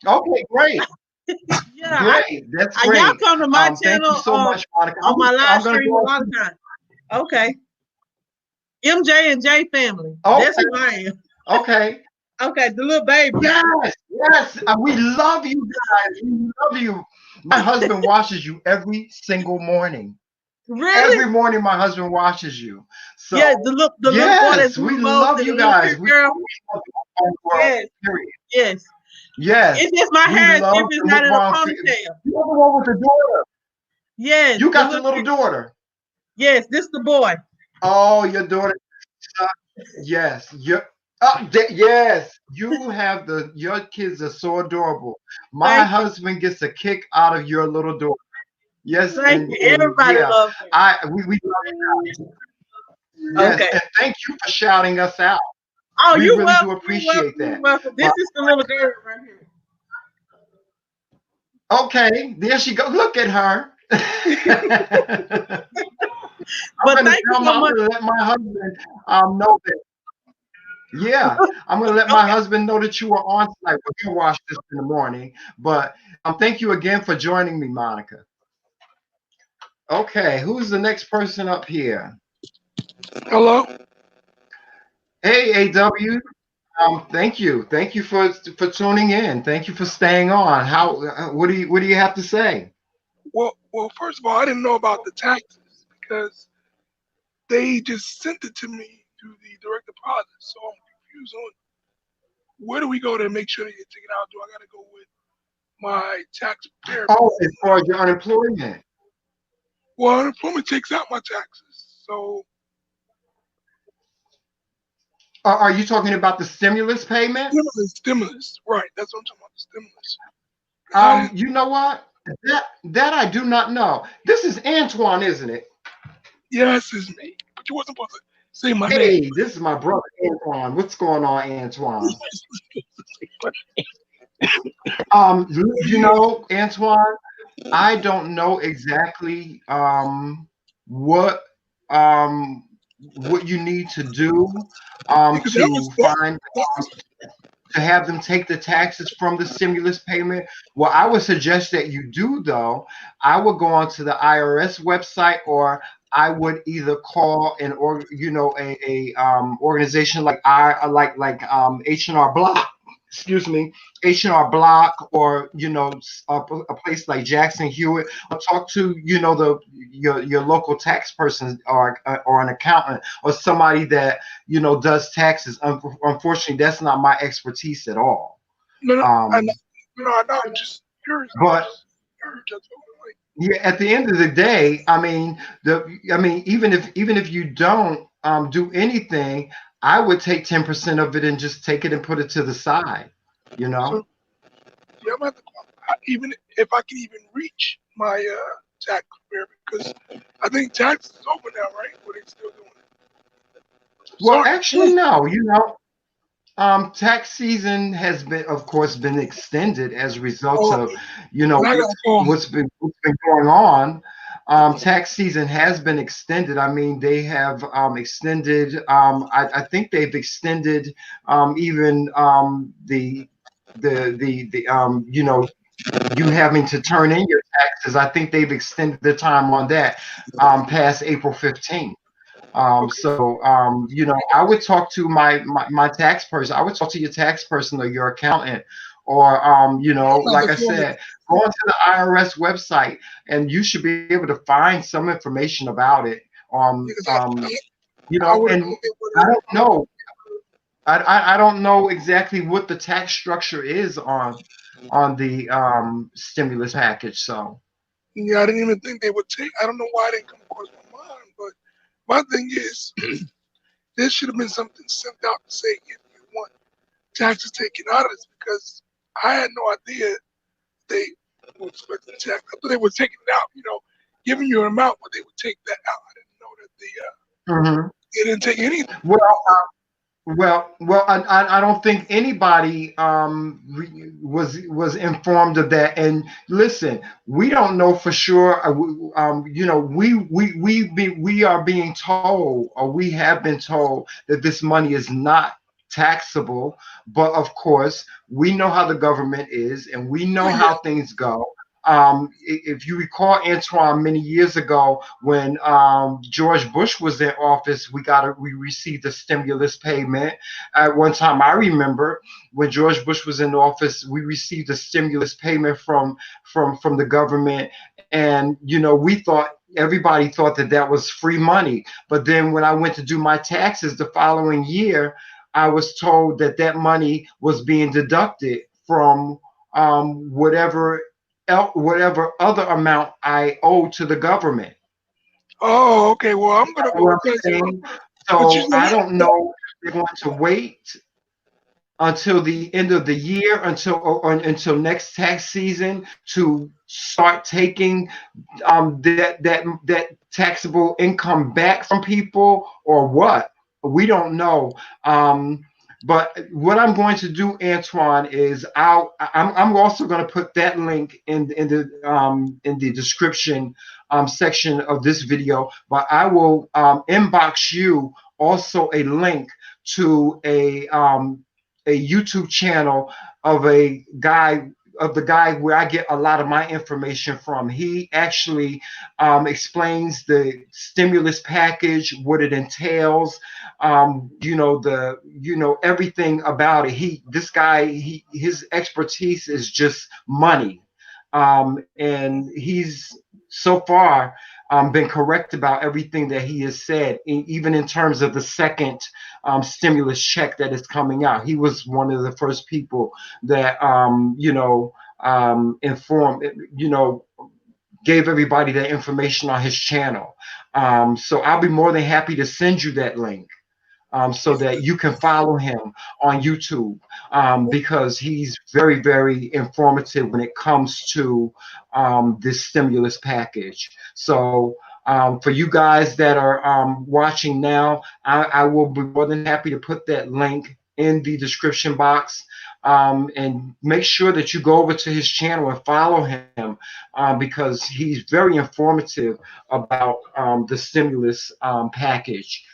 Okay, great, Yeah, great. That's y'all great. come to my Thank you channel so much, Monica. on my live I'm gonna stream a go. lot of time. Okay, MJ and J family. That's Okay, who I am. okay. Okay, the little baby. Yes, yes. We love you guys. We love you. My husband watches you every single morning. Really? Every morning, my husband watches you. So Yeah, the little boy yes, that's we most love and the you little guys. cute We girl. love the whole world, Yes, period. yes. Yes, It's just my we hair is love if it's the not in a LeBron. ponytail. You have the one with the daughter. Yes, You the got the little daughter. yes, this the boy. Oh, your daughter. Yes, yes. You have your kids are so adorable. My Thank you. husband gets a kick out of your little daughter. Yes, Thank and you. Everybody yeah, loves me. we love you. Yes, Okay. and thank you for shouting us out. Oh, We you're really welcome. do You're appreciate welcome. You're that. welcome. This is the little girl right here. Okay, there she go. Look at her. But thank you so I'm much. gonna let my husband know that. Yeah, I'm gonna let my Okay. husband know that you were on tonight. We're gonna watch this in the morning. But thank you again for joining me, Monica. Okay, who's the next person up here? Hello. Hey, AW. Thank you. Thank you for tuning in. Thank you for staying on. What do you have to say? Well, first of all, I didn't know about the taxes because they just sent it to me through the direct deposit. So I'm confused on where do we go to make sure they get taken out? Do I got to go with my tax preparer? Oh, as far as your unemployment. Well, unemployment takes out my taxes. So Are you talking about the stimulus payment? stimulus, right? That's what I'm talking about. The stimulus. 'Cause I didn't. You know what? That I do not know. This is Antoine, isn't it? Yes, it's me. But you wasn't supposed to say my name. Hey, this is my brother Antoine. What's going on, Antoine? You know, Antoine, I don't know exactly what what you need to do Because that was to find to have them take the taxes from the stimulus payment. What I would suggest that you do, though, I would go onto the IRS website, or I would either call an or you know a organization like H&R Block. Excuse me, H&R Block, or a place like Jackson Hewitt, or talk to your local tax person, or an accountant, or somebody that does taxes. Unfortunately, that's not my expertise at all. no, no, I know, Um, I know. I'm just curious. but Curious. That's what I'm like. yeah, at the end of the day, I mean, even if you don't do anything, I would take 10% of it and just take it and put it to the side. You know. So yeah, I'm gonna have to call. Even if I can even reach my tax preparer, because I think tax is over now, right? Or they still doing it? Well, Sorry. actually, no. Tax season has been, of course, been extended as a result Oh, of, I got a call. what's been going on. Tax season has been extended. I mean, they have extended. I think they've extended even you having to turn in your taxes. I think they've extended the time on that past April 15th. Okay. I would talk to my tax person. I would talk to your tax person or your accountant, or I'm not like the I phone. said, go onto the IRS website, and you should be able to find some information about it. Because I would have And been able I to. don't know. I don't know exactly what the tax structure is on the stimulus package. So. Yeah, I didn't even think they would take. I don't know why it didn't come across my mind, but my thing is, there should have been something sent out to say if you want taxes taken out of this, because I had no idea they were expecting tax. I thought they were taking it out, giving you an amount, but they would take that out. I didn't know that Mhm. they didn't take anything. Well, I don't think anybody was informed of that. And listen, we don't know for sure. We are being told, or we have been told, that this money is not taxable. But of course, we know how the government is, and we Oh know yeah. how things go. If you recall, Antoine, many years ago when George Bush was in office, we received a stimulus payment. At one time, I remember when George Bush was in office, we received a stimulus payment from the government, and everybody thought that that was free money. But then when I went to do my taxes the following year, I was told that that money was being deducted from whatever other amount I owe to the government. Oh, okay. Well, I'm gonna You know go what because, I'm saying? but you So know, I don't know if they're going to wait until the end of the year, until next tax season, to start taking that taxable income back from people, or what. We don't know. But what I'm going to do, Antoine, is I'm also going to put that link in the description section of this video. But I will inbox you also a link to a YouTube channel of the guy where I get a lot of my information from. He actually explains the stimulus package, what it entails, everything about it. His expertise is just money, and he's so far. been correct about everything that he has said, even in terms of the second stimulus check that is coming out. He was one of the first people that, informed, gave everybody that information on his channel. So I'll be more than happy to send you that link. So that you can follow him on YouTube, because he's very, very informative when it comes to this stimulus package. So for you guys that are watching now, I will be more than happy to put that link in the description box. And make sure that you go over to his channel and follow him, because he's very informative about the stimulus package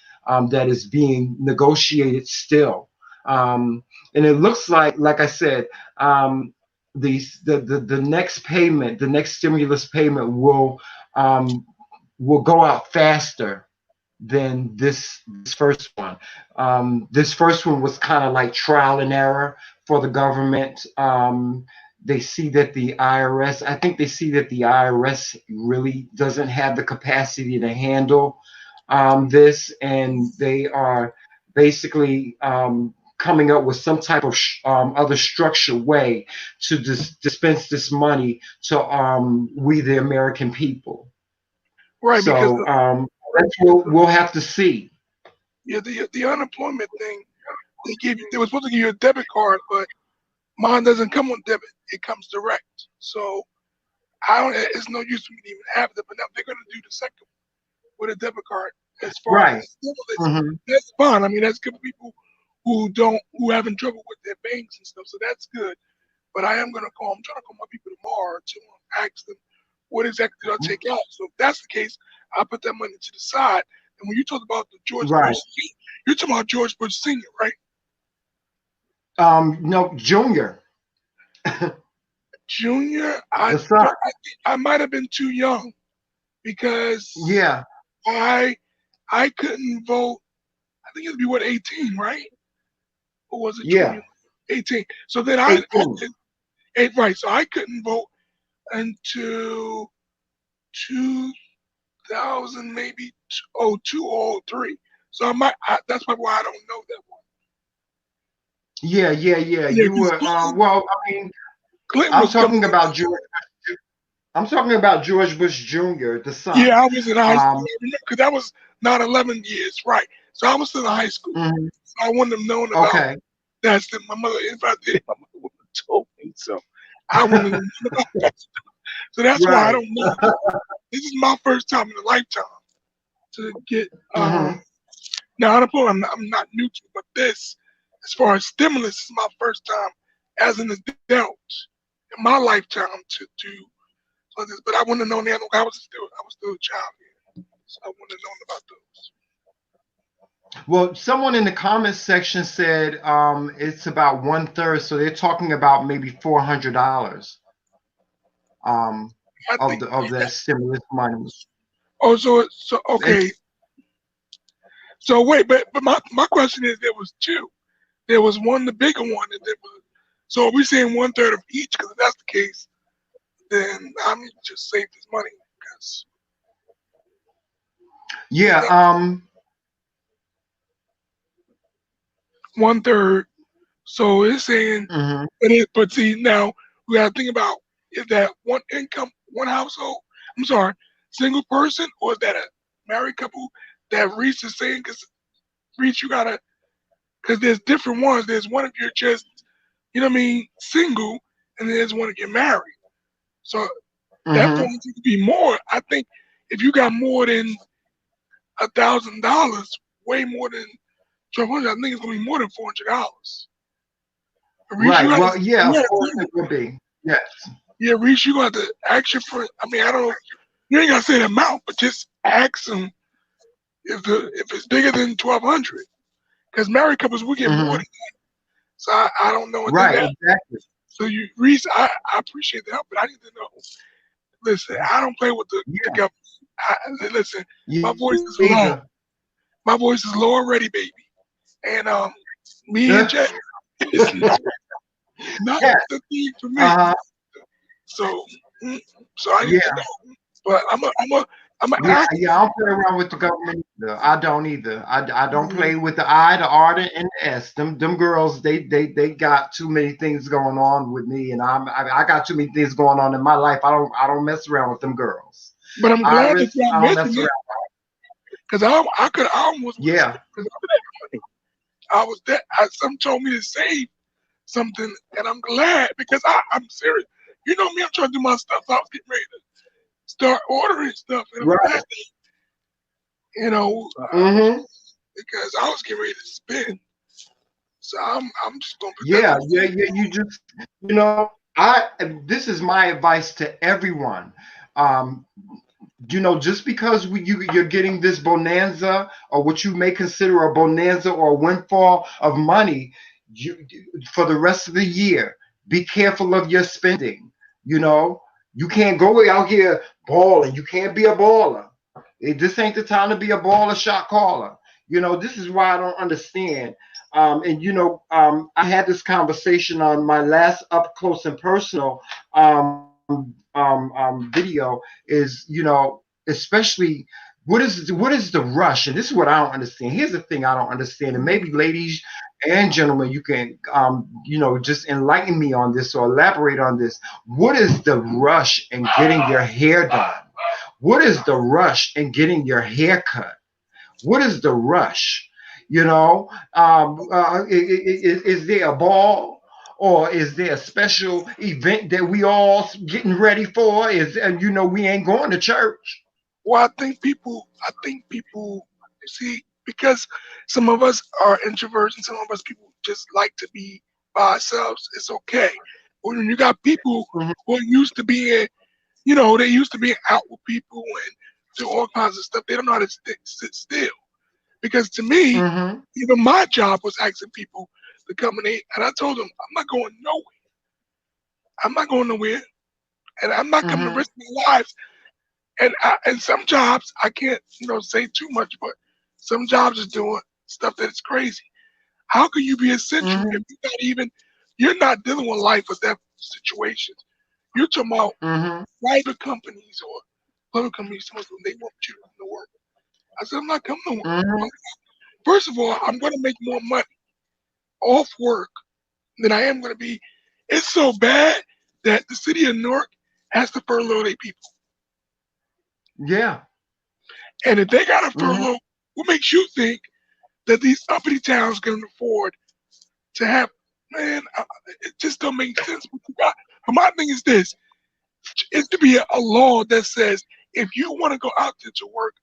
that is being negotiated still. And it looks like I said, the next payment, the next stimulus payment will go out faster than this first one. This first one was kind of like trial and error for the government. They see that the IRS, I think they see that the IRS really doesn't have the capacity to handle this, and they are basically coming up with some type of other structured way to dispense this money to we the American people. Right, so because that's what we'll have to see. yeah, the unemployment thing, they were supposed to give you a debit card, but mine doesn't come on debit; it comes direct. So I don't. It's no use for me to even have it. But now they're going to do the second with a debit card. As far Right. as stimulus, that's fine. I mean, that's good for people who having trouble with their banks and stuff. So that's good. But I am going to call. I'm trying to call my people tomorrow to ask them what exactly did I take out. So if that's the case, I'll put that money to the side. And when you talk about the George Right. Bush, you're talking about George Bush Sr., right? No, Junior. Junior, The son. I might have been too young because Yeah. I couldn't vote. I think it'd be what 18, right? Or was it Yeah. 20? 18. So then 18. right. So I couldn't vote until 2000, maybe 02 or 03. So that's probably why I don't know that one. Yeah. Yeah, You 'cause were well. I mean, Clinton I'm was coming. talking about George. I'm talking about George Bush Jr., the son. Yeah, I was in high school because that was not 11 years, right? So I was still in high school. Mhm. So I wouldn't have known about Okay. that. My mother, if I did, my mother would have told me. So I wouldn't have known about that. So that's why I Right. don't know. This is my first time in a lifetime to get now unemployment. I'm not new to it, but this, as far as stimulus, is my first time as an adult in my lifetime to do this. But I wouldn't have known that. I was still a child here, so I wouldn't have known about those. Well, someone in the comments section said it's about 1/3, so they're talking about maybe $400 I of think that stimulus money. Oh, so okay. So wait, but my question is, there was two. There was one, the bigger one, and there was. So are we saying 1/3 of each? Because if that's the case, then I'm just save this money because. Yeah. 1/3. So it's saying, but see now we got to think about, is that one income, one household? I'm sorry, single person, or is that a married couple that Reese is saying? Because Reese, you gotta, because there's different ones. There's one if you're just, you know what I mean, single, and then there's one if you're married. So that phone could be more. I think if you got more than $1,000, way more than 1,200, I think it's gonna be more than $400. Right. Well, yeah, of course it would be. Yes. Yeah, Reese, you got to ask your friend. I mean, I don't know. You ain't gotta say the amount, but just ask them if it's bigger than 1,200. Because married couples we get more than that. So I don't know. Right. Exactly. So Reese, I appreciate the help, but I need to know. Listen, I don't play with the government. Listen, my voice is low. My voice is low already, baby. And me and Jay, it's not the thing for me. So I need to know. But I'm I'm gonna Yeah, ask yeah, I don't play around with the government either. I don't either. I don't you. play with the I, the R, and the S. Them girls, they got too many things going on with me, and I got too many things going on in my life. I don't mess around with them girls. But I'm glad that Iris, y'all I don't mess mentioned around. it because I almost would have Yeah, spent because of that money. I was that some told me to save something, and I'm glad because I'm serious. You know me, I'm trying to do my stuff. I was getting ready to start ordering stuff, and I'm right. glad that, you know, Mm-hmm. because I was getting ready to spend. So I'm just gonna put that Yeah, to the yeah, side. yeah. You just, you know, I. This is my advice to everyone. Um, just because you're getting this bonanza or what you may consider a bonanza or a windfall of money, for the rest of the year, be careful of your spending. You know, you can't go out here balling. You can't be a baller. This ain't the time to be a baller shot caller. This is why I don't understand. I had this conversation on my last up close and personal video. Especially what is the rush? And this is what I don't understand. Here's the thing I don't understand, and maybe ladies and gentlemen, you can just enlighten me on this or elaborate on this. What is the rush in getting your hair done? What is the rush in getting your hair cut? What is the rush? Is there a ball? Or is there a special event that we all getting ready for? We ain't going to church. Well, I think people see because some of us are introverts and some of us people just like to be by ourselves. It's okay. When you got people Mhm, who are used to being, they used to being out with people and do all kinds of stuff. They don't know how to sit still. Because to me, mhm, even my job was asking people to come and I told them, I'm not going nowhere. I'm not going nowhere. And I'm not coming to mhm, risk my lives. And some jobs, I can't, say too much, but some jobs are doing stuff that is crazy. How can you be essential if mhm, you're not dealing with life or death situations? You're talking about mhm, private companies or public companies, some of them, they want you to come to work. I said, I'm not coming to work. mhm. First of all, I'm going to make more money off work than I am going to be. It's so bad that the city of Newark has to furlough their people. Yeah. And if they got to Mhm, furlough, what makes you think that these uppity towns can afford to have? Man, it just don't make sense. What you got. But my thing is this: it to be a law that says if you want to go out there to work,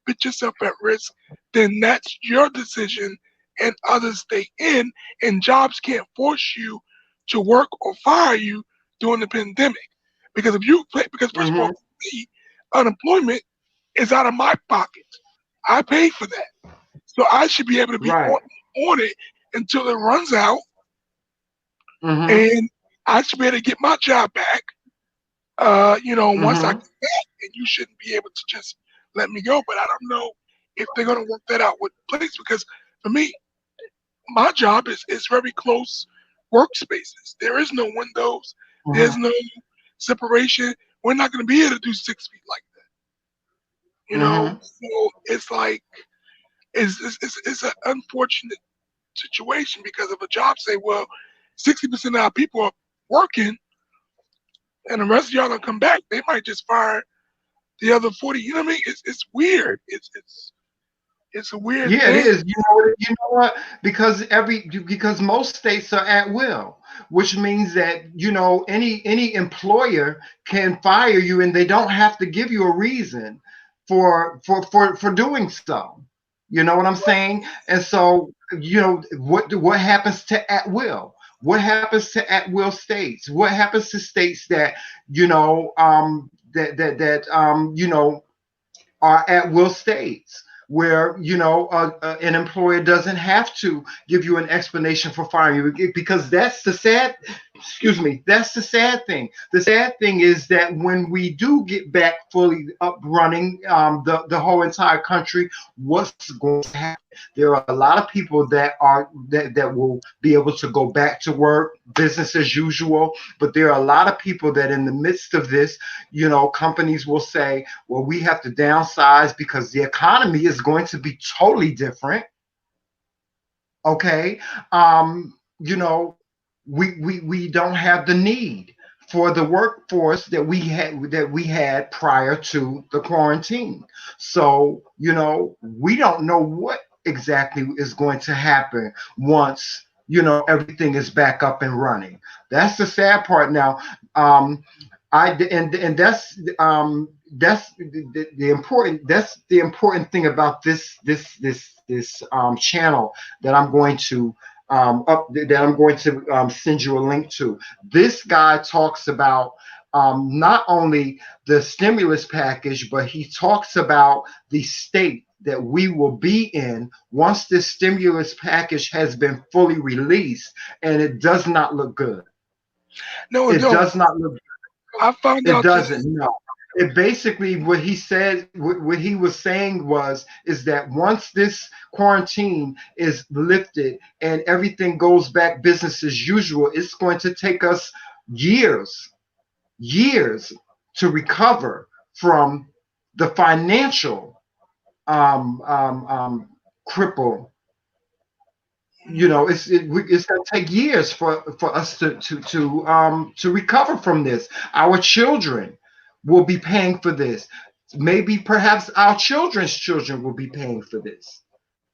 put yourself at risk, then that's your decision, and others stay in, and jobs can't force you to work or fire you during the pandemic. Because because first of all, mhm. for me, unemployment is out of my pocket. I paid for that. So I should be able to be Right. on it until it runs out, Mhm, and I should be able to get my job back. Once I mhm. get back, and you shouldn't be able to just let me go. But I don't know if they're gonna work that out with place because for me, my job is very close workspaces. There is no windows. There's Mhm, no separation. We're not gonna be able to do 6 feet like that. mhm. So it's like it's an unfortunate situation because if a job say, well, 60% of our people are working and the rest of y'all don't come back, they might just fire the other 40. You know what I mean? It's weird. It's a weird Yeah, it thing. is. You know what? Because most states are at will, which means that any employer can fire you, and they don't have to give you a reason for doing so. You know what I'm saying? And so, what happens to at will? What happens to at will states? What happens to states that are at will states where an employer doesn't have to give you an explanation for firing you, because that's the sad, excuse me, that's the sad thing. The sad thing is that when we do get back fully up running, the whole entire country, what's going to happen? There are a lot of people that will be able to go back to work, business as usual. But there are a lot of people that in the midst of this, companies will say, well, we have to downsize because the economy is going to be totally different. Okay. You know, we don't have the need for the workforce that we had prior to the quarantine. So, we don't know what exactly is going to happen once, everything is back up and running. That's the sad part now. Um, and that's the important thing about this channel that I'm going to send you a link to. This guy talks about not only the stimulus package, but he talks about the state that we will be in once this stimulus package has been fully released, and it does not look good. No, it It don't. does not look I found It out today. doesn't. No. It basically what he said, what he was saying is that once this quarantine is lifted and everything goes back business as usual, it's going to take us years, years to recover from the financial cripple. It's going to take years for us to recover from this. Our children will be paying for this. Maybe perhaps our children's children will be paying for this.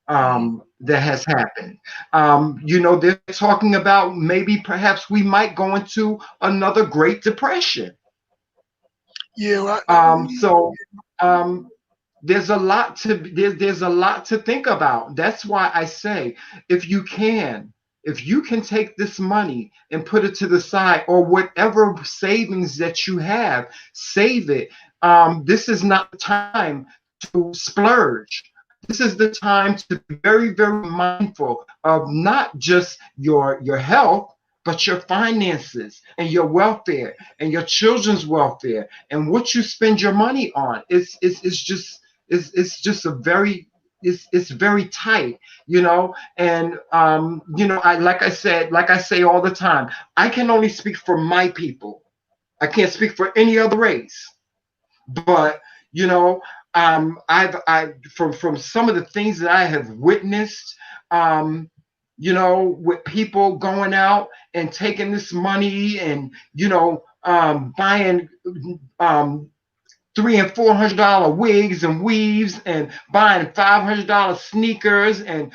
That has happened. They're talking about maybe perhaps we might go into another Great Depression. Yeah, right. So there's a lot to think about. That's why I say, if you can take this money and put it to the side, or whatever savings that you have, save it. This is not the time to splurge. This is the time to be very, very mindful of not just your health, but your finances and your welfare and your children's welfare and what you spend your money on. It's just a very it's very tight, and like I say all the time, I can only speak for my people. I can't speak for any other race. But I from some of the things that I have witnessed, with people going out and taking this money and buying $300 and $400 wigs and weaves and buying $500 sneakers and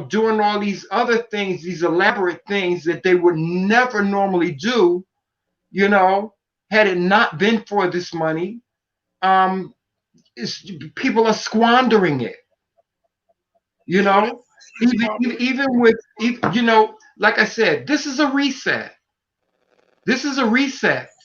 doing all these other things, these elaborate things that they would never normally do, had it not been for this money. um People are squandering it, you Yeah, know it's even probably even with like I said, this is a reset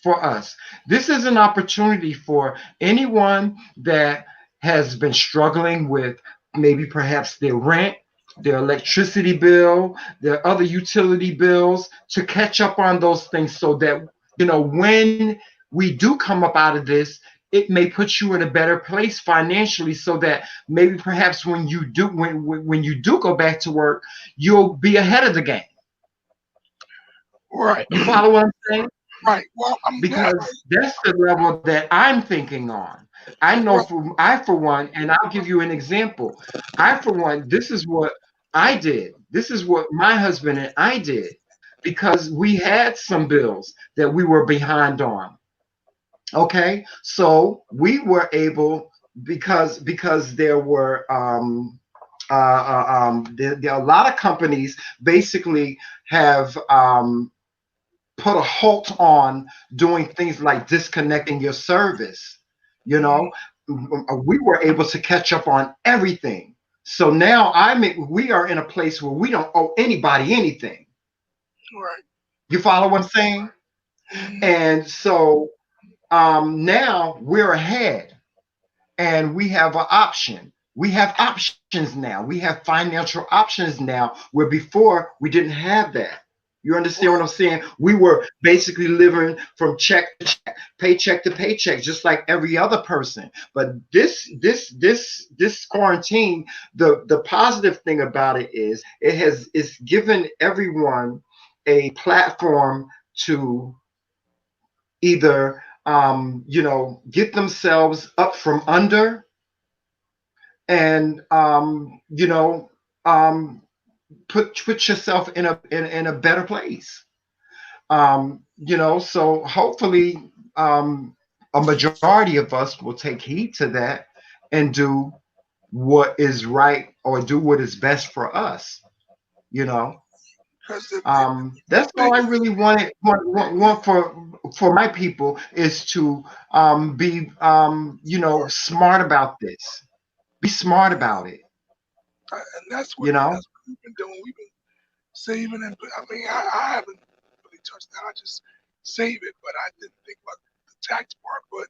for us. This is an opportunity for anyone that has been struggling with maybe perhaps their rent, their electricity bill, their other utility bills, to catch up on those things, so that when we do come up out of this, it may put you in a better place financially, so that maybe perhaps when you do go back to work, you'll be ahead of the game. right. You follow what I'm saying? Right. Well, I'm glad. Because that's the level that I'm thinking on. I know Right. for one, and I'll give you an example. I for one, this is what I did. This is what my husband and I did, because we had some bills that we were behind on. Okay, so we were able, because there are a lot of companies basically have put a halt on doing things like disconnecting your service. You Mhm. know, we were able to catch up on everything. So now we are in a place where we don't owe anybody anything. Right. You follow what I'm saying? Mhm. And so now we're ahead, and we have an option. We have options now. We have financial options now, where before we didn't have that. You understand what I'm saying? We were basically living from check to check, paycheck to paycheck, just like every other person. But this quarantine, the positive thing about it is it's given everyone a platform to either get themselves up from under and um, put yourself in a better place. So hopefully a majority of us will take heed to that and do what is right or do what is best for us. You know, Because that's all I really want for my people is to be smart about this. Be smart about it. and that's what You know. we've been doing. We've been saving, and I mean, I haven't really touched that. I just save it, but I didn't think about the tax part. But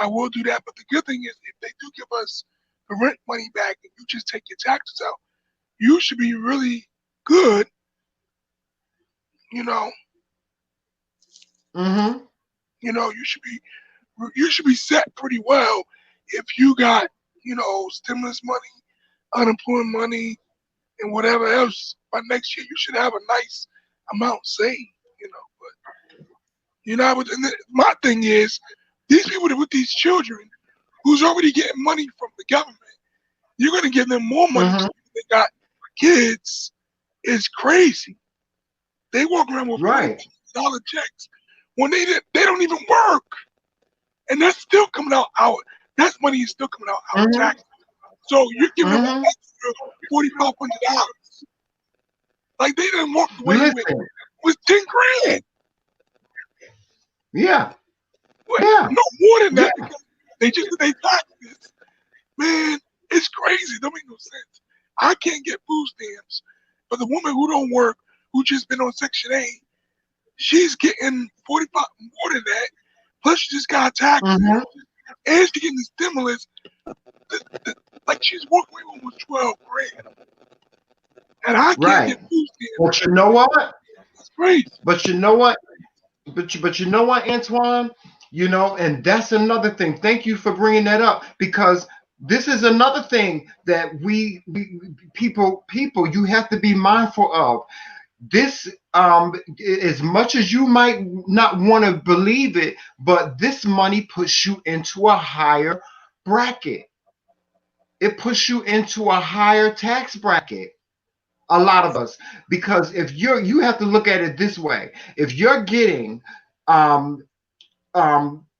I will do that. But the good thing is, if they do give us the rent money back, and you just take your taxes out, you should be really good. You know, Mm-hmm. you should be set pretty well if you got stimulus money, unemployment money, and whatever else. By next year, you should have a nice amount saved. But my thing is, these people with these children, who's already getting money from the government, you're gonna give them more money Mm-hmm. because they got kids. Is crazy. They walk around with Right. $40 checks when they don't even work, and that's still coming out our. That money is still coming out our Mm-hmm. taxes. So you're giving them an Mm-hmm. extra $4,500. Like they done walked away Listen. with 10 grand. Yeah. What? Yeah. No more than that Yeah. because they just did their taxes. Man, it's crazy. Don't make no sense. I can't get food stamps, but the woman who don't work, who just been on Section 8, she's getting 45 more than that. Plus, she just got taxes, Mm-hmm. and she getting the stimulus. Like she's walking away with almost 12 grand, and I can't Right. get food stamps. But you know what? That's crazy. But you know what? But you know what, Antoine? And that's another thing. Thank you for bringing that up because this is another thing that we people you have to be mindful of. This as much as you might not want to believe it, but this money puts you into a higher bracket. It puts you into a higher tax bracket. A lot of us, because if you have to look at it this way. If you're getting um,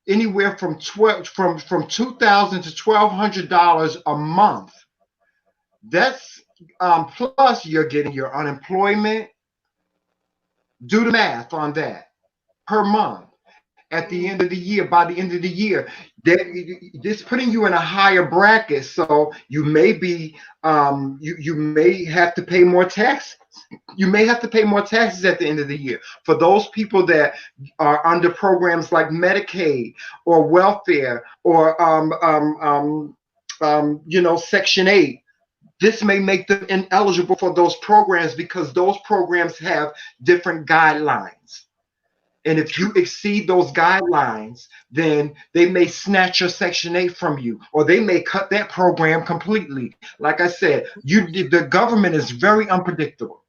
anywhere from 2,000 to $1,200 a month, that's plus you're getting your unemployment. Do the math on that per month. At the end of the year, by the end of the year, this putting you in a higher bracket. So you may be you may have to pay more taxes. You may have to pay more taxes at the end of the year for those people that are under programs like Medicaid or welfare or Section 8. This may make them ineligible for those programs because those programs have different guidelines. And if you exceed those guidelines, then they may snatch your Section 8 from you, or they may cut that program completely. Like I said, the government is very unpredictable.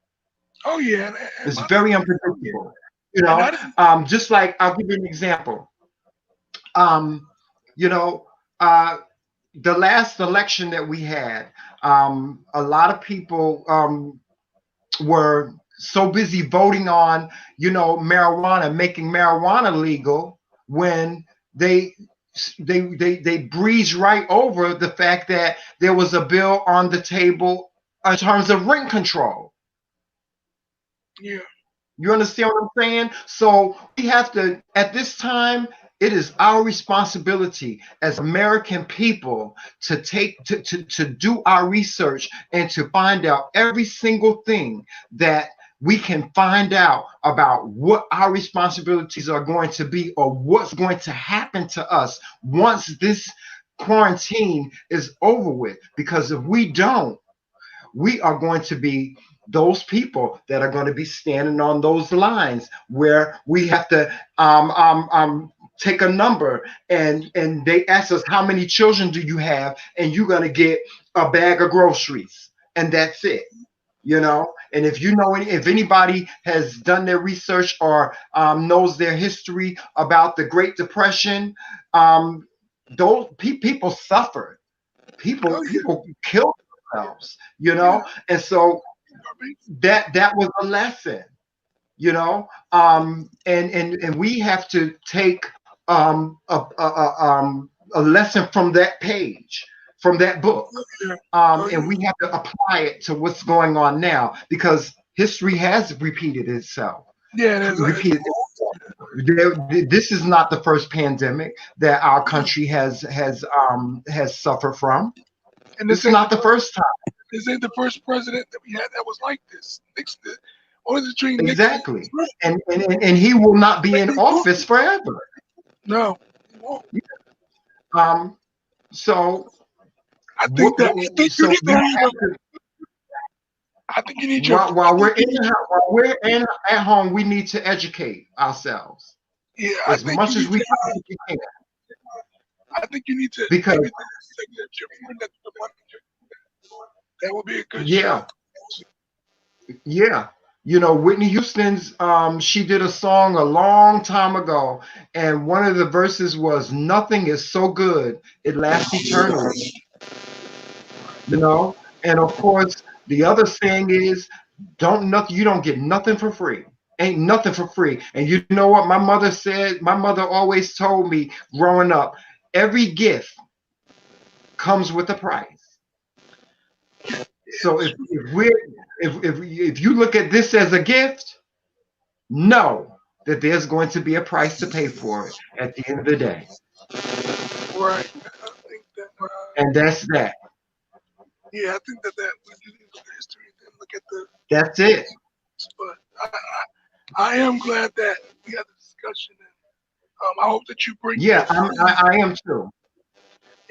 Oh yeah, It's very unpredictable. Just like I'll give you an example. You know, the last election that we had, a lot of people were so busy voting on, marijuana, making marijuana legal, when they breezed right over the fact that there was a bill on the table in terms of rent control. Yeah. You understand what I'm saying? So we have to, at this time, it is our responsibility as American people to do our research and to find out every single thing that we can find out about what our responsibilities are going to be or what's going to happen to us once this quarantine is over with. Because if we don't, we are going to be those people that are going to be standing on those lines where we have to take a number, and they ask us, how many children do you have, and you're going to get a bag of groceries, and that's it. And if if anybody has done their research or knows their history about the Great Depression, those people suffered. People Oh yeah, people killed themselves. yeah. And so that was a lesson. And we have to take a lesson from that page, from that book, Yeah. Oh yeah. and we have to apply it to what's going on now, because history has repeated itself. Yeah, that's Repeated. This is not the first pandemic that our country has suffered from. and This is not the first time. this ain't the first president that we had that was like this. Nixon, only between Nixon. Exactly. And he will not be in office forever. No, he won't. So I think that so we have to, I think you need your while we're at home, we need to educate ourselves yeah. as much as we possibly can, I think you need to because maybe signature friend at the money. That would be a good yeah, show. yeah. Whitney Houston's she did a song a long time ago, and one of the verses was, "Nothing is so good it lasts eternally." And of course the other saying is, you don't get nothing for free. Ain't nothing for free. And you know what my mother said? My mother always told me growing up, every gift comes with a price. So if you look at this as a gift, know that there's going to be a price to pay for it at the end of the day. Right. I think that. And that's that. Yeah, I think that when you look at history, then look at the. That's it. But I am glad that we had the discussion, and I hope that you bring. Yeah, I am too.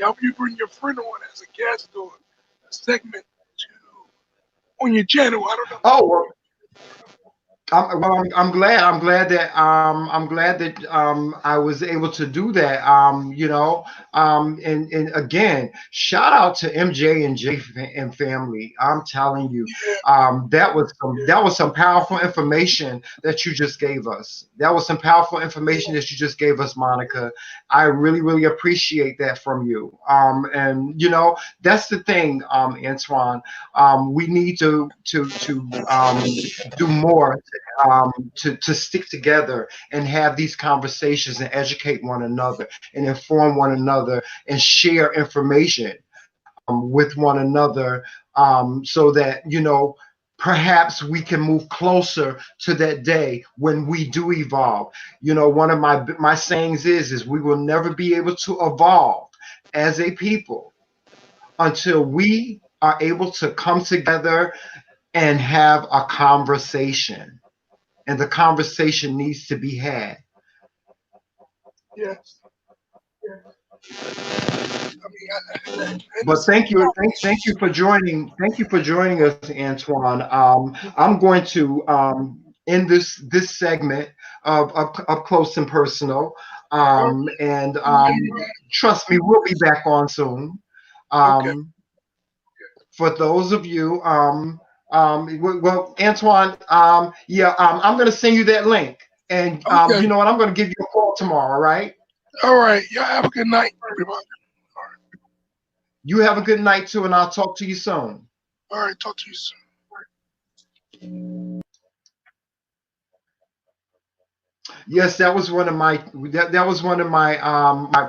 I hope you bring your friend on as a guest or a segment on your channel. I don't know. Oh, well, I'm glad. I'm glad that I was able to do that. And again, shout out to MJ and J and family. I'm telling you, that was some powerful information that you just gave us. That was some powerful information that you just gave us, Monica. I really, really appreciate that from you. And that's the thing, Antoine. We need to do more to stick together and have these conversations and educate one another and inform one another and share information with one another, so that perhaps we can move closer to that day when we do evolve. One of my sayings is we will never be able to evolve as a people until we are able to come together and have a conversation. And the conversation needs to be had. Yes. But thank you for joining. Thank you for joining us, Antoine. I'm going to end this segment of up close and personal. And trust me, we'll be back on soon. Okay. For those of you, well, Antoine, I'm going to send you that link, and Okay. you know what? I'm going to give you a call tomorrow. All right. All right. Y'all have a good night, everybody. You have a good night too, and I'll talk to you soon. All right. Talk to you soon. Yes, that was one of my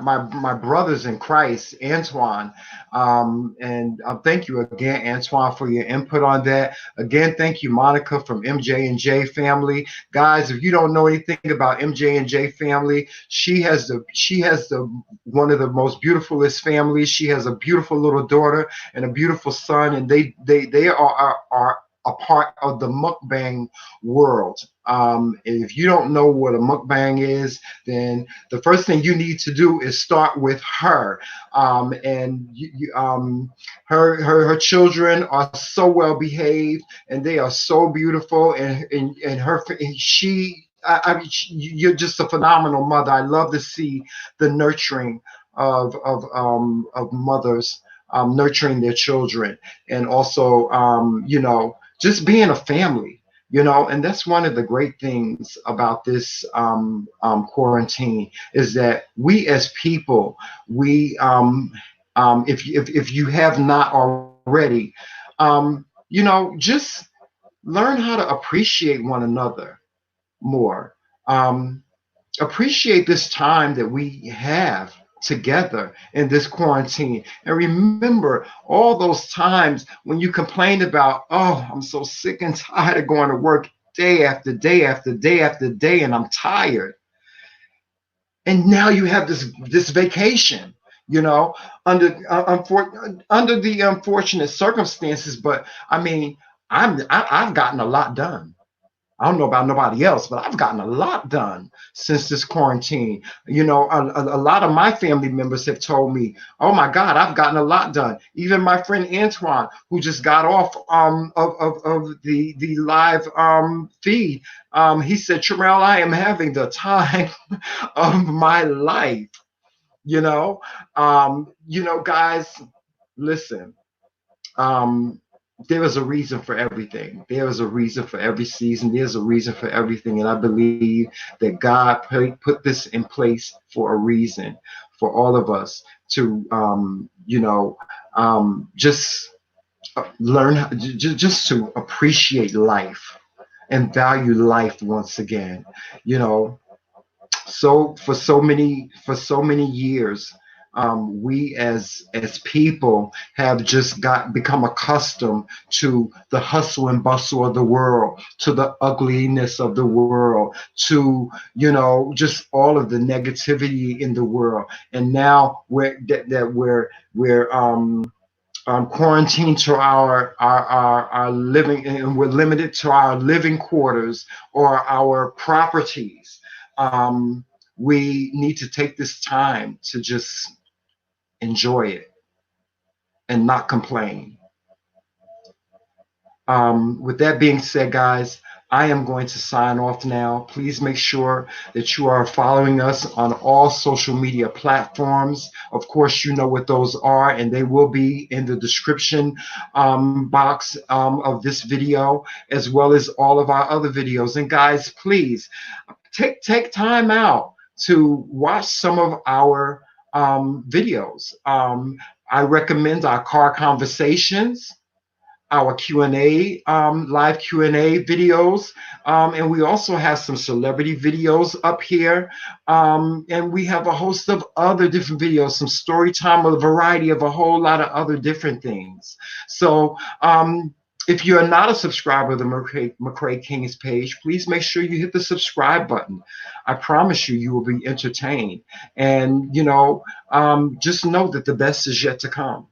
my brothers in Christ, Antoine. And thank you again, Antoine, for your input on that. Again, thank you, Monica from MJ and J family. Guys, if you don't know anything about MJ and J family, she has the one of the most beautifulest families. She has a beautiful little daughter and a beautiful son, and they are a part of the mukbang world. If you don't know what a mukbang is, then the first thing you need to do is start with her. And her children are so well behaved, and they are so beautiful, and she. You're just a phenomenal mother. I love to see the nurturing of mothers nurturing their children, and also just being a family. And that's one of the great things about this quarantine, is that we as people, we if you have not already, just learn how to appreciate one another more. Um, Appreciate this time that we have together in this quarantine. And remember all those times when you complained about, oh, I'm so sick and tired of going to work day after day after day after day, and I'm tired. And now you have this vacation, you know, under the unfortunate circumstances. But I mean, I've gotten a lot done. I don't know about nobody else, but I've gotten a lot done since this quarantine. A lot of my family members have told me, "Oh my God, I've gotten a lot done." Even my friend Antoine, who just got off of the live feed, he said, "Terrell, I am having the time of my life." Guys, listen. Um, there is a reason for everything. There is a reason for every season. There's a reason for everything. And I believe that God put this in place for a reason, for all of us to, just learn, just to appreciate life and value life once again. You know, for so many years, we as people have just become accustomed to the hustle and bustle of the world, to the ugliness of the world, to just all of the negativity in the world. And now we're quarantined to our living, and we're limited to our living quarters or our properties. We need to take this time to just enjoy it and not complain. With that being said, guys, I am going to sign off now. Please make sure that you are following us on all social media platforms. Of course, you know what those are, and they will be in the description box of this video, as well as all of our other videos. And guys, please take time out to watch some of our videos. I recommend our car conversations, our Q&A, live Q&A videos. And we also have some celebrity videos up here. And we have a host of other different videos, some story time, a variety of a whole lot of other different things. So if you are not a subscriber of the McRae Kingz page, please make sure you hit the subscribe button. I promise you, you will be entertained. And, just know that the best is yet to come.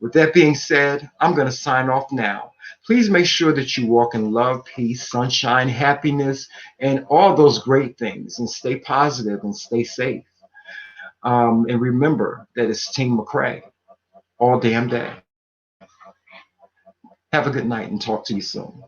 With that being said, I'm going to sign off now. Please make sure that you walk in love, peace, sunshine, happiness, and all those great things, and stay positive and stay safe. And remember that it's Team McRae all damn day. Have a good night and talk to you soon.